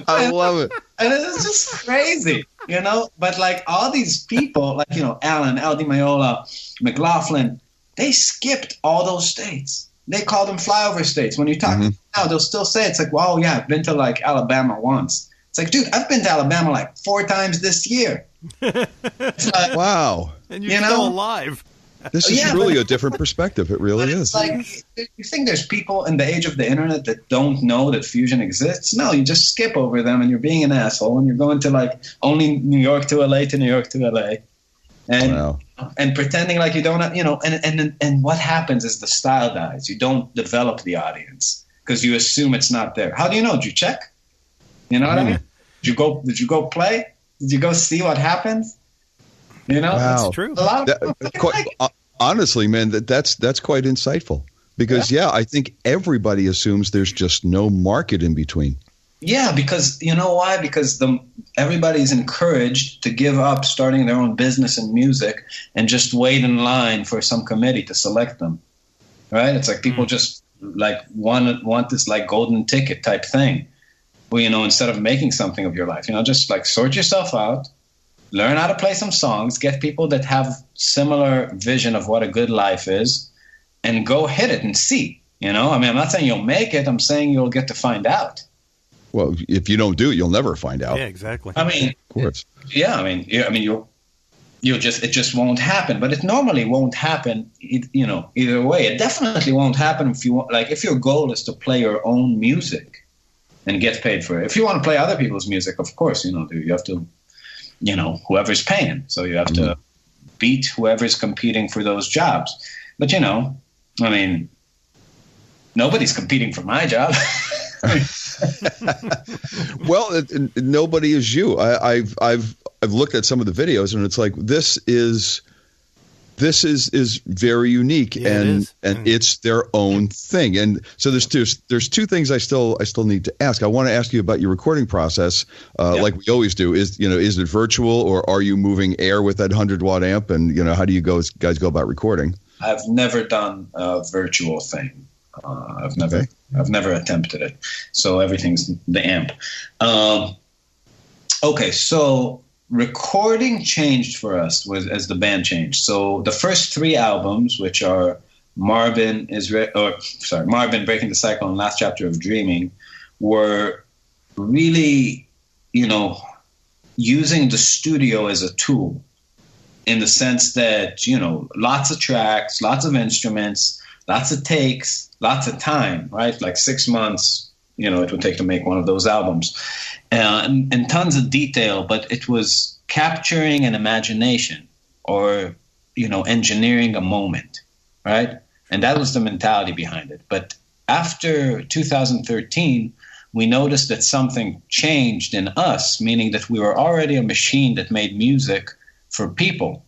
I love it. And it's just crazy, But like all these people, like, Alan, Al Di Meola, McLaughlin, they skipped all those states. They call them flyover states. When you talk now, they'll still say it's like, well, yeah, I've been to like Alabama once. It's like, dude, I've been to Alabama like 4 times this year. It's like, wow. And you're still alive. This is really a different perspective. It really is. It's like, you think there's people in the age of the internet that don't know that fusion exists? No, you just skip over them and you're being an asshole and you're going to like only New York to LA to New York to LA. And pretending like you don't have, and what happens is the style dies. You don't develop the audience because you assume it's not there. How do you know? Did you check? You know what I mean? Did you go play? Did you go see what happens? Wow. That's true. Honestly, man, that's quite insightful because I think everybody assumes there's just no market in between. Yeah, because you know why? Because everybody's encouraged to give up starting their own business in music and just wait in line for some committee to select them. Right? It's like people just like want this like golden ticket type thing. Well, instead of making something of your life, just like sort yourself out. Learn how to play some songs, get people that have similar vision of what a good life is, and go hit it and see. I'm not saying you'll make it. I'm saying you'll get to find out. Well, if you don't do it, you'll never find out. Yeah, exactly. Of course. You'll just, it just won't happen. But it normally won't happen, either way. It definitely won't happen if you want, like, if your goal is to play your own music and get paid for it. If you want to play other people's music, of course, you have to. Whoever's paying. So you have to beat whoever's competing for those jobs. But, nobody's competing for my job. Well, nobody is you. I've looked at some of the videos and it's like, this is very unique and it's their own thing. And so there's two things I still need to ask. I want to ask you about your recording process, like we always do. Is it virtual or are you moving air with that 100-watt amp? And how do you guys go about recording? I've never done a virtual thing. I've never attempted it. So everything's the amp. Okay, so recording changed for us as the band changed. So the first 3 albums, which are Marbin, Breaking the Cycle, and Last Chapter of Dreaming, were really, using the studio as a tool in the sense that, lots of tracks, lots of instruments, lots of takes, lots of time, right? Like 6 months, it would take to make one of those albums. And tons of detail, but it was capturing an imagination or, engineering a moment, right? And that was the mentality behind it. But after 2013, we noticed that something changed in us, meaning that we were already a machine that made music for people.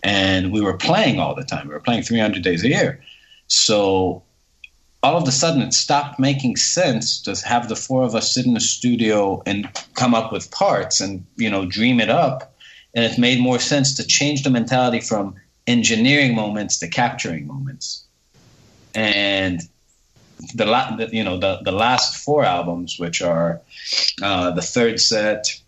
And we were playing all the time. We were playing 300 days a year. So all of a sudden it stopped making sense to have the 4 of us sit in the studio and come up with parts and, dream it up. And it made more sense to change the mentality from engineering moments to capturing moments. And the last 4 albums, which are the Third Set,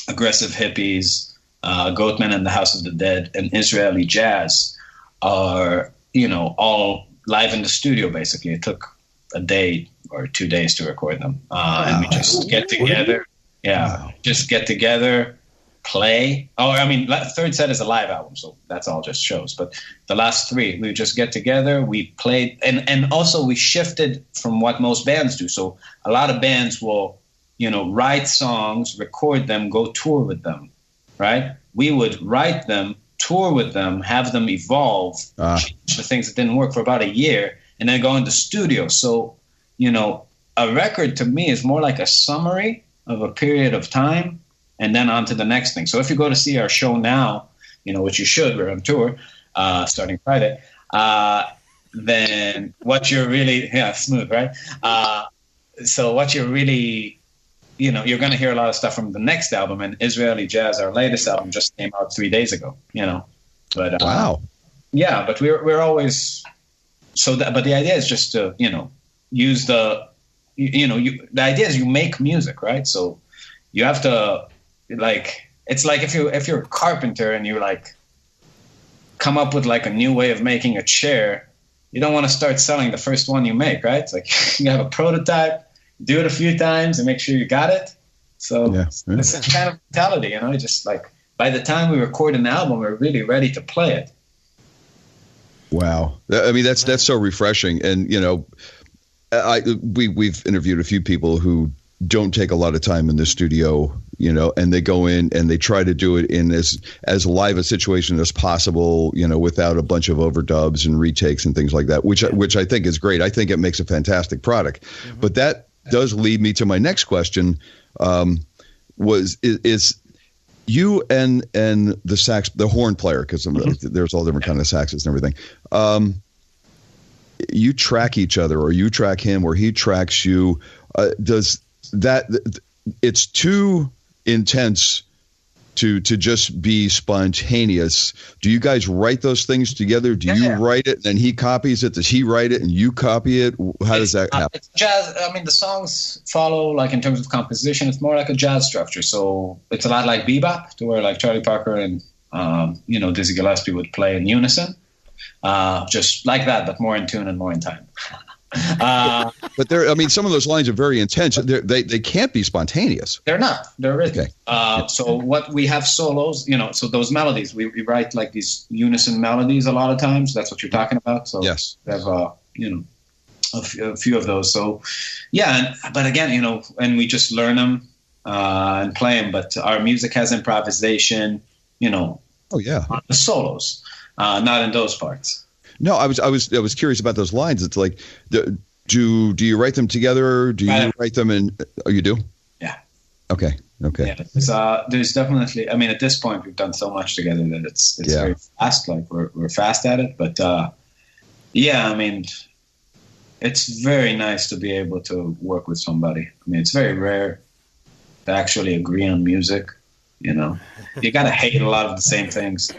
Aggressive Hippies, Goatman and the House of the Dead, and Israeli Jazz, are, all live in the studio, basically. It took a day or 2 days to record them. And we just get together. Just get together, play. Third Set is a live album, so that's all just shows. But the last 3, we just get together, we played, and also we shifted from what most bands do. So a lot of bands will, write songs, record them, go tour with them, right? We would write them, tour with them, have them evolve, change the things that didn't work for about a year, and then go in the studio. So, a record to me is more like a summary of a period of time and then on to the next thing. So if you go to see our show now, which you should, we're on tour, starting Friday, then what you're really, smooth, right? So what you're really, you're going to hear a lot of stuff from the next album, and Israeli Jazz, our latest album, just came out 3 days ago, But wow. Yeah, but we're always but the idea is just to, use the idea is you make music, right? So you have to, it's like if you're a carpenter and you come up with a new way of making a chair, you don't want to start selling the first one you make, right? It's like you have a prototype, do it a few times and make sure you got it. So it's kind of mentality, just by by the time we record an album, we're really ready to play it. Wow. I mean, that's so refreshing. And, you know, we've interviewed a few people who don't take a lot of time in the studio, you know, and they go in and they try to do it in as live a situation as possible, you know, without a bunch of overdubs and retakes and things like that, which I think is great. I think it makes a fantastic product. Mm-hmm. But that does lead me to my next question, is you and the horn player, because there's all different kind of saxes and everything. You track each other, or you track him, or he tracks you. Does that? It's too intense to just be spontaneous. Do you guys write those things together? Do you write it and then he copies it? Does he write it and you copy it? How does that happen? It's jazz. I mean, the songs follow, like, in terms of composition, it's more like a jazz structure. So it's a lot like bebop, to where like Charlie Parker and Dizzy Gillespie would play in unison, just like that, but more in tune and more in time. But some of those lines are very intense. They can't be spontaneous. They're not. They're written. Okay. So what we have solos, so those melodies, we write like these unison melodies a lot of times. That's what you're talking about. So yes, we have a few of those. So yeah, but again, and we just learn them and play them. But our music has improvisation. Oh yeah, on the solos, not in those parts. No, I was curious about those lines. It's like, do you write them together? Do you write them in? Oh, you do? Yeah. Okay. Yeah, there's definitely. I mean, at this point, we've done so much together that it's very fast. Like we're fast at it. But yeah, I mean, it's very nice to be able to work with somebody. I mean, it's very rare to actually agree on music. You got to hate a lot of the same things.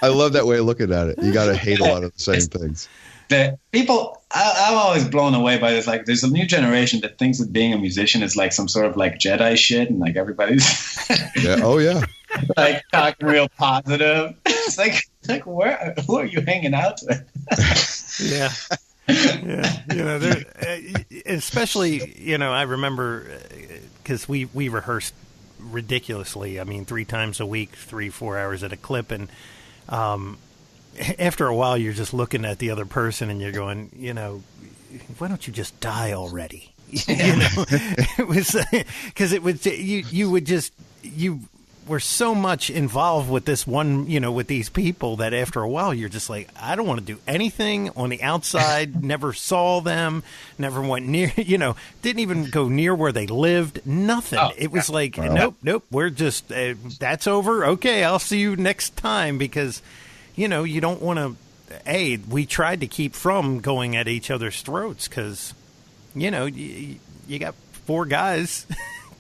I love that way of looking at it. You got to hate a lot of the same things. The people, I'm always blown away by this. Like, there's a new generation that thinks that being a musician is like some sort of like Jedi shit, and like everybody's like talking real positive. It's like who are you hanging out with? Yeah. Especially, I remember because we rehearsed ridiculously. I mean, 3 times a week, 3-4 hours at a clip, and after a while, you're just looking at the other person and you're going, why don't you just die already? It was because it was you were so much involved with this one, with these people, that after a while you're just like, I don't want to do anything on the outside. Never saw them, never went near, didn't even go near where they lived. Nothing. It was like, nope. We're just that's over. Okay, I'll see you next time, because you don't want to. We tried to keep from going at each other's throats, because you got 4 guys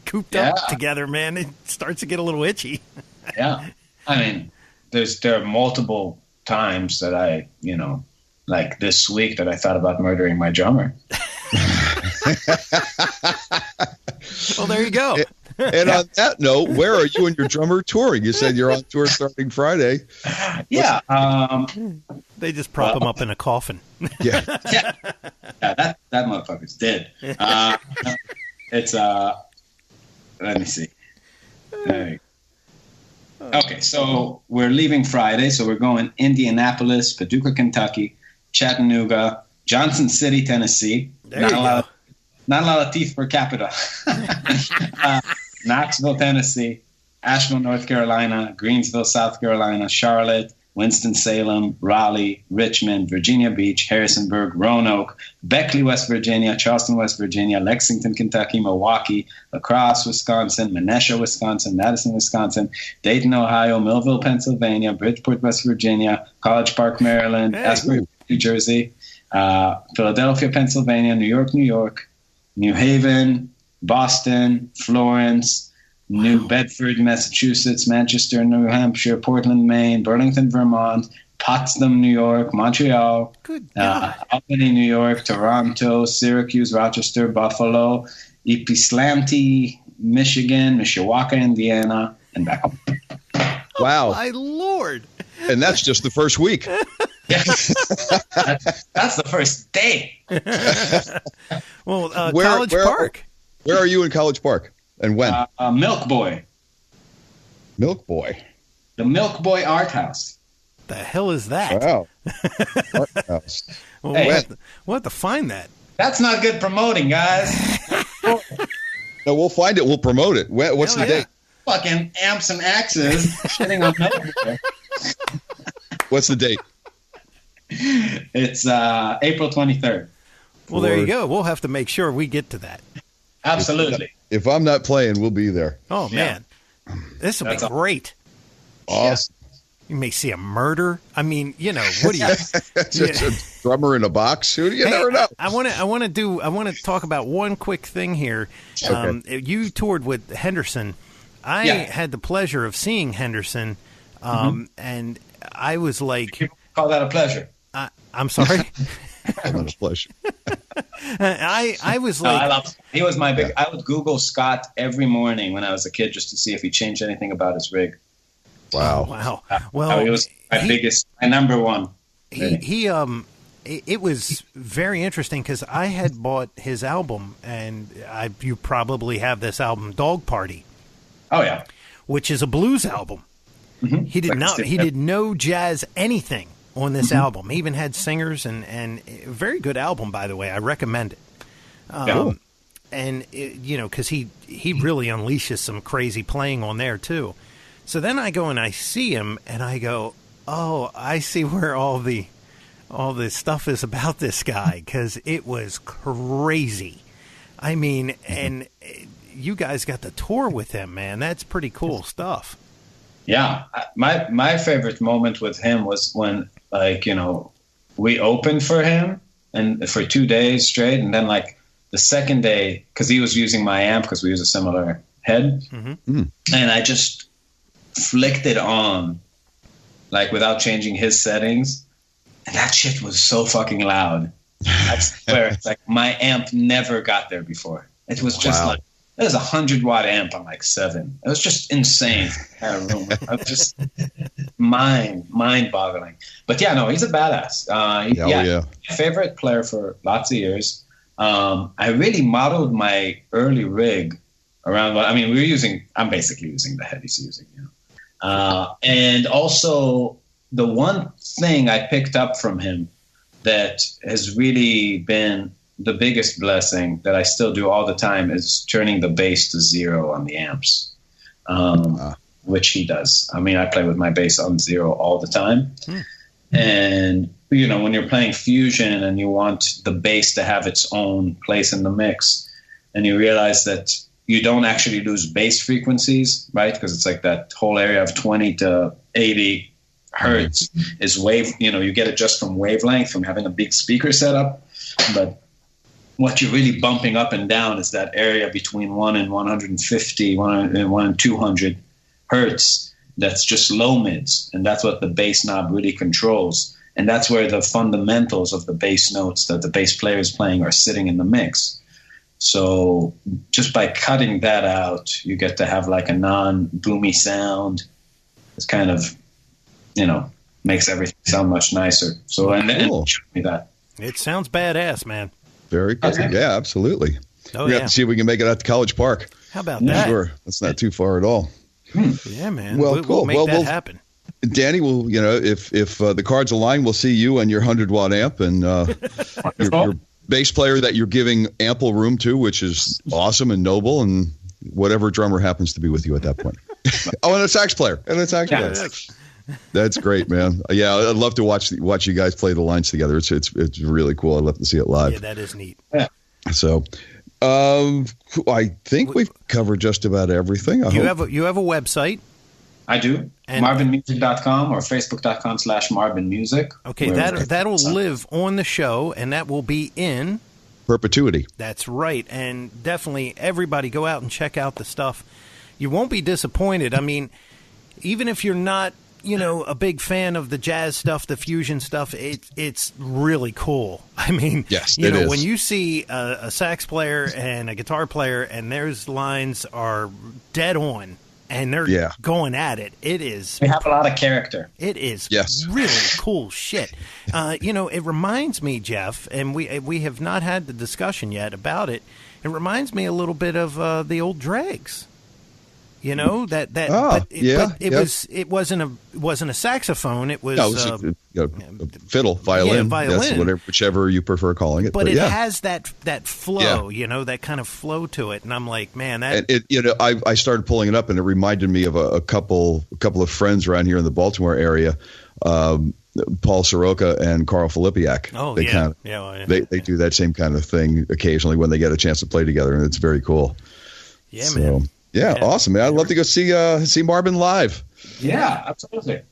cooped up together, man. It starts to get a little itchy. Yeah. I mean, there are multiple times that I, like this week, that I thought about murdering my drummer. Well, there you go. And on that note, where are you and your drummer touring? You said you're on tour starting Friday. Yeah. They just prop him up in a coffin. Yeah. That motherfucker's dead. It's let me see. Okay, so we're leaving Friday. So we're going Indianapolis, Paducah, Kentucky, Chattanooga, Johnson City, Tennessee. Not a lot of teeth per capita. Knoxville, Tennessee, Asheville, North Carolina, Greensville, South Carolina, Charlotte, Winston-Salem, Raleigh, Richmond, Virginia Beach, Harrisonburg, Roanoke, Beckley, West Virginia, Charleston, West Virginia, Lexington, Kentucky, Milwaukee, La Crosse, Wisconsin, Menasha, Wisconsin, Madison, Wisconsin, Dayton, Ohio, Millville, Pennsylvania, Bridgeport, West Virginia, College Park, Maryland, Asbury, New Jersey, Philadelphia, Pennsylvania, New York, New Haven, Boston, Florence, New Bedford, Massachusetts, Manchester, New Hampshire, Portland, Maine, Burlington, Vermont, Potsdam, New York, Montreal, Albany, New York, Toronto, Syracuse, Rochester, Buffalo, Ypsilanti, Michigan, Mishawaka, Indiana, and back home. Wow. My Lord. And that's just the first week. That's the first day. Well, College Park. Where are you in College Park? And when? Milk Boy. Milk Boy. The Milk Boy Art House. The hell is that? Wow. Art house. Well, Hey. we'll have to find that. That's not good promoting, guys. No, we'll find it. We'll promote it. What's the date? Fucking amps and axes shitting on Milk Boy. What's the date? It's April 23rd. Well, there you go. We'll have to make sure we get to that. Absolutely. If I'm not playing, we'll be there. Oh, man. This will be great. Awesome. You may see a murder. I mean, you know, what do you... Just a drummer in a box. Who do you never know? I want to talk about one quick thing here. Okay. You toured with Henderson. I had the pleasure of seeing Henderson, and I was like... People call that a pleasure. I'm sorry? Not a pleasure. I was like... I love. He was my big... I would Google Scott every morning when I was a kid just to see if he changed anything about his rig. Wow. Wow. Well, he was my number one. It was very interesting because I had bought his album, and you probably have this album, Dog Party. Oh yeah, which is a blues album. Mm-hmm. He did no jazz anything on this album. He even had singers, and a very good album, by the way. I recommend it. And because he really unleashes some crazy playing on there too. So then I go and I see him, and I go, oh, I see where all this stuff is about this guy, because it was crazy. I mean, and you guys got to tour with him, man. That's pretty cool stuff. Yeah, my favorite moment with him was when, we opened for him and for 2 days straight, and then the second day, because he was using my amp because we use a similar head, and I just flicked it on without changing his settings, and that shit was so fucking loud. I swear, it's my amp never got there before. It was just it was 100-watt amp on 7. It was just insane. It was just mind-boggling. But yeah, no, he's a badass. My favorite player for lots of years. I really modeled my early rig around I'm basically using the head he's using, and also the one thing I picked up from him that has really been the biggest blessing that I still do all the time is turning the bass to 0 on the amps, which he does. I play with my bass on 0 all the time. And, when you're playing fusion and you want the bass to have its own place in the mix, and you realize that you don't actually lose bass frequencies, right? Because it's that whole area of 20 to 80 hertz is wave, you get it just from wavelength, from having a big speaker setup. But what you're really bumping up and down is that area between 1 and 150, 1 and 200 hertz. That's just low mids. And that's what the bass knob really controls. And that's where the fundamentals of the bass notes that the bass player is playing are sitting in the mix. So just by cutting that out, you get to have a non-boomy sound. It's kind of, makes everything sound much nicer. So, and show me that. It sounds badass, man. Very good. Okay. Yeah, absolutely. We have to see if we can make it out to College Park. How about that? Sure. That's not too far at all. Yeah, man. Well, cool. We'll make that happen. Danny, if the cards align, we'll see you and your 100-watt amp and your bass player that you're giving ample room to, which is awesome and noble, and whatever drummer happens to be with you at that point. And a sax player. That's great, man. Yeah, I'd love to watch you guys play the lines together. It's really cool. I'd love to see it live. Yeah, that is neat. Yeah. So, I think we've covered just about everything. You have a website? I do. MarbinMusic.com or Facebook.com/MarbinMusic. Okay, that'll live on the show, and that will be in perpetuity. That's right. And definitely everybody go out and check out the stuff. You won't be disappointed. Even if you're not, a big fan of the jazz stuff, the fusion stuff, it's really cool. Yes, it is. When you see a sax player and a guitar player and their lines are dead on, and they're going at it. It is. We have a lot of character. It is really cool shit. It reminds me, Jeff, and we have not had the discussion yet about it. It reminds me a little bit of the old Dregs. It wasn't a saxophone. It was a fiddle, violin, whichever you prefer calling it. But it has that flow, that kind of flow to it. And I'm like, man, that. And I started pulling it up, and it reminded me of a couple of friends around here in the Baltimore area, Paul Soroka and Carl Filipiak. Oh, They do that same kind of thing occasionally when they get a chance to play together, and it's very cool. Yeah, man. Yeah, awesome, man. I'd love to go see Marbin live. Yeah, absolutely.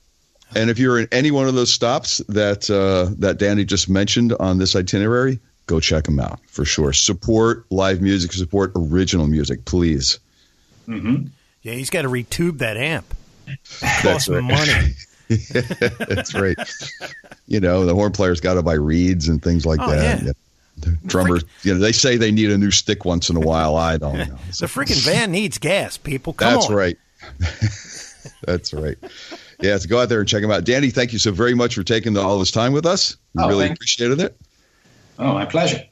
And if you're in any one of those stops that Danny just mentioned on this itinerary, go check them out for sure. Support live music, support original music, please. Mm-hmm. Yeah, he's got to retube that amp. That's right. Money. That's right. The horn player's got to buy reeds and things like that. Yeah. The drummers, they say they need a new stick once in a while. I don't know. The freaking van needs gas, people. Come That's on. right. That's right. Yeah, so go out there and check them out. Danny, thank you so very much for taking all this time with us. We really appreciated it. Oh, my pleasure.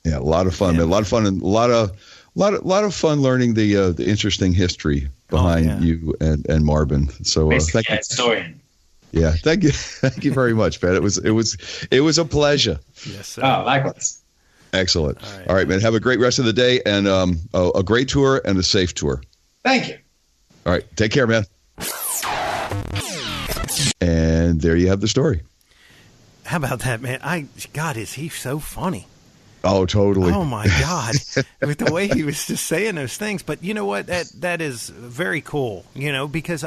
Yeah, a lot of fun, man. A lot of fun, and a lot of fun learning the interesting history behind you and Marbin. So thank you. Historian. Yeah, thank you very much, man. It was a pleasure. Yes, sir. Oh, likewise. Excellent. All right, man. Have a great rest of the day, and a great tour and a safe tour. Thank you. All right. Take care, man. And there you have the story. How about that, man? God, is he so funny? Oh, totally. Oh, my God. With the way he was just saying those things. But you know what? That is very cool, because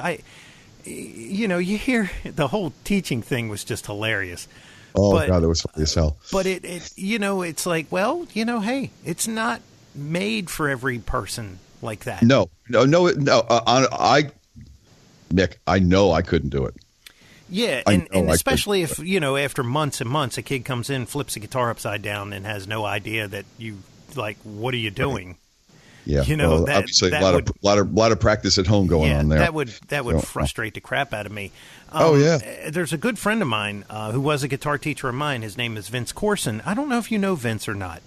you hear the whole teaching thing was just hilarious. Oh, God, that was funny as hell. But it's like, well, hey, it's not made for every person like that. No. Nick, I know I couldn't do it. Yeah, and especially if, after months and months, a kid comes in, flips a guitar upside down, and has no idea that you, what are you doing? Yeah, obviously a lot of practice at home going on there. That would frustrate the crap out of me. There's a good friend of mine who was a guitar teacher of mine. His name is Vince Corson. I don't know if you know Vince or not.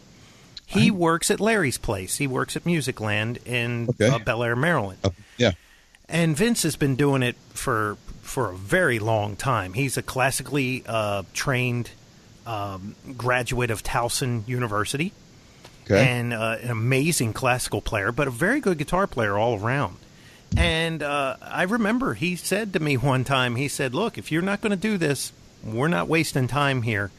He works at Larry's Place. He works at Musicland in Bel Air, Maryland. And Vince has been doing it for a very long time. He's a classically trained graduate of Towson University. And an amazing classical player, but a very good guitar player all around. And I remember he said to me one time, he said, look, if you're not going to do this, we're not wasting time here.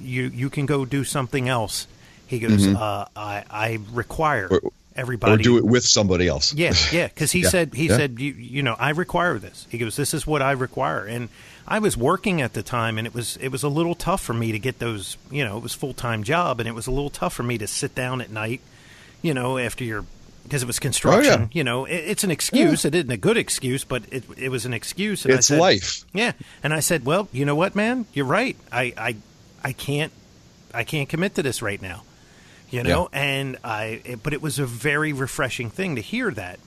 You can go do something else. He goes, I require everybody. Or do it with somebody else. Yeah, because he said, I require this. He goes, this is what I require. And I was working at the time, and it was a little tough for me to get those, it was a full-time job, and it was a little tough for me to sit down at night, after because it was construction, it's an excuse. It isn't a good excuse, but it was an excuse. And it's life. Yeah. And I said, well, you know what, man? You're right. I can't commit to this right now, and but it was a very refreshing thing to hear that,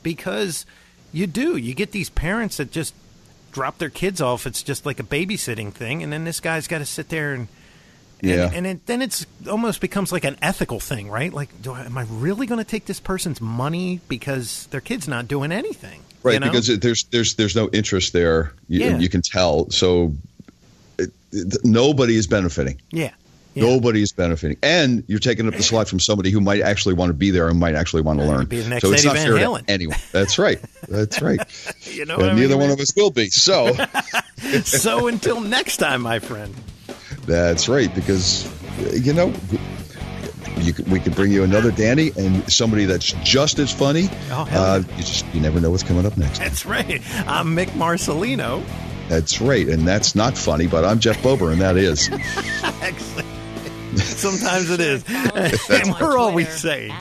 because you get these parents that just drop their kids off. It's just like a babysitting thing, and then this guy's got to sit there and then it's almost becomes like an ethical thing, right? Like, am I really going to take this person's money because their kid's not doing anything? Right, because there's no interest there. You can tell. So nobody is benefiting. Yeah. Nobody is benefiting, and you're taking up the slot from somebody who might actually want to be there and might actually want to learn. Be the next so it's Eddie not Van fair Halen. to anyone. That's right. That's right. And neither one of us will be. So, so until next time, my friend. That's right, because we could bring you another Danny and somebody that's just as funny. Oh, hell you never know what's coming up next. That's right. I'm Mick Marcelino. That's right, and that's not funny, but I'm Jeff Bober, and that is. Excellent. Sometimes it is. And we're always saying.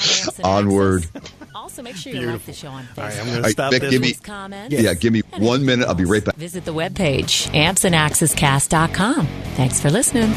Onward. Also, make sure you like the show on Facebook. All right, I'm going to stop this. Give me 1 minute. I'll be right back. Visit the webpage, ampsandaccesscast.com. Thanks for listening.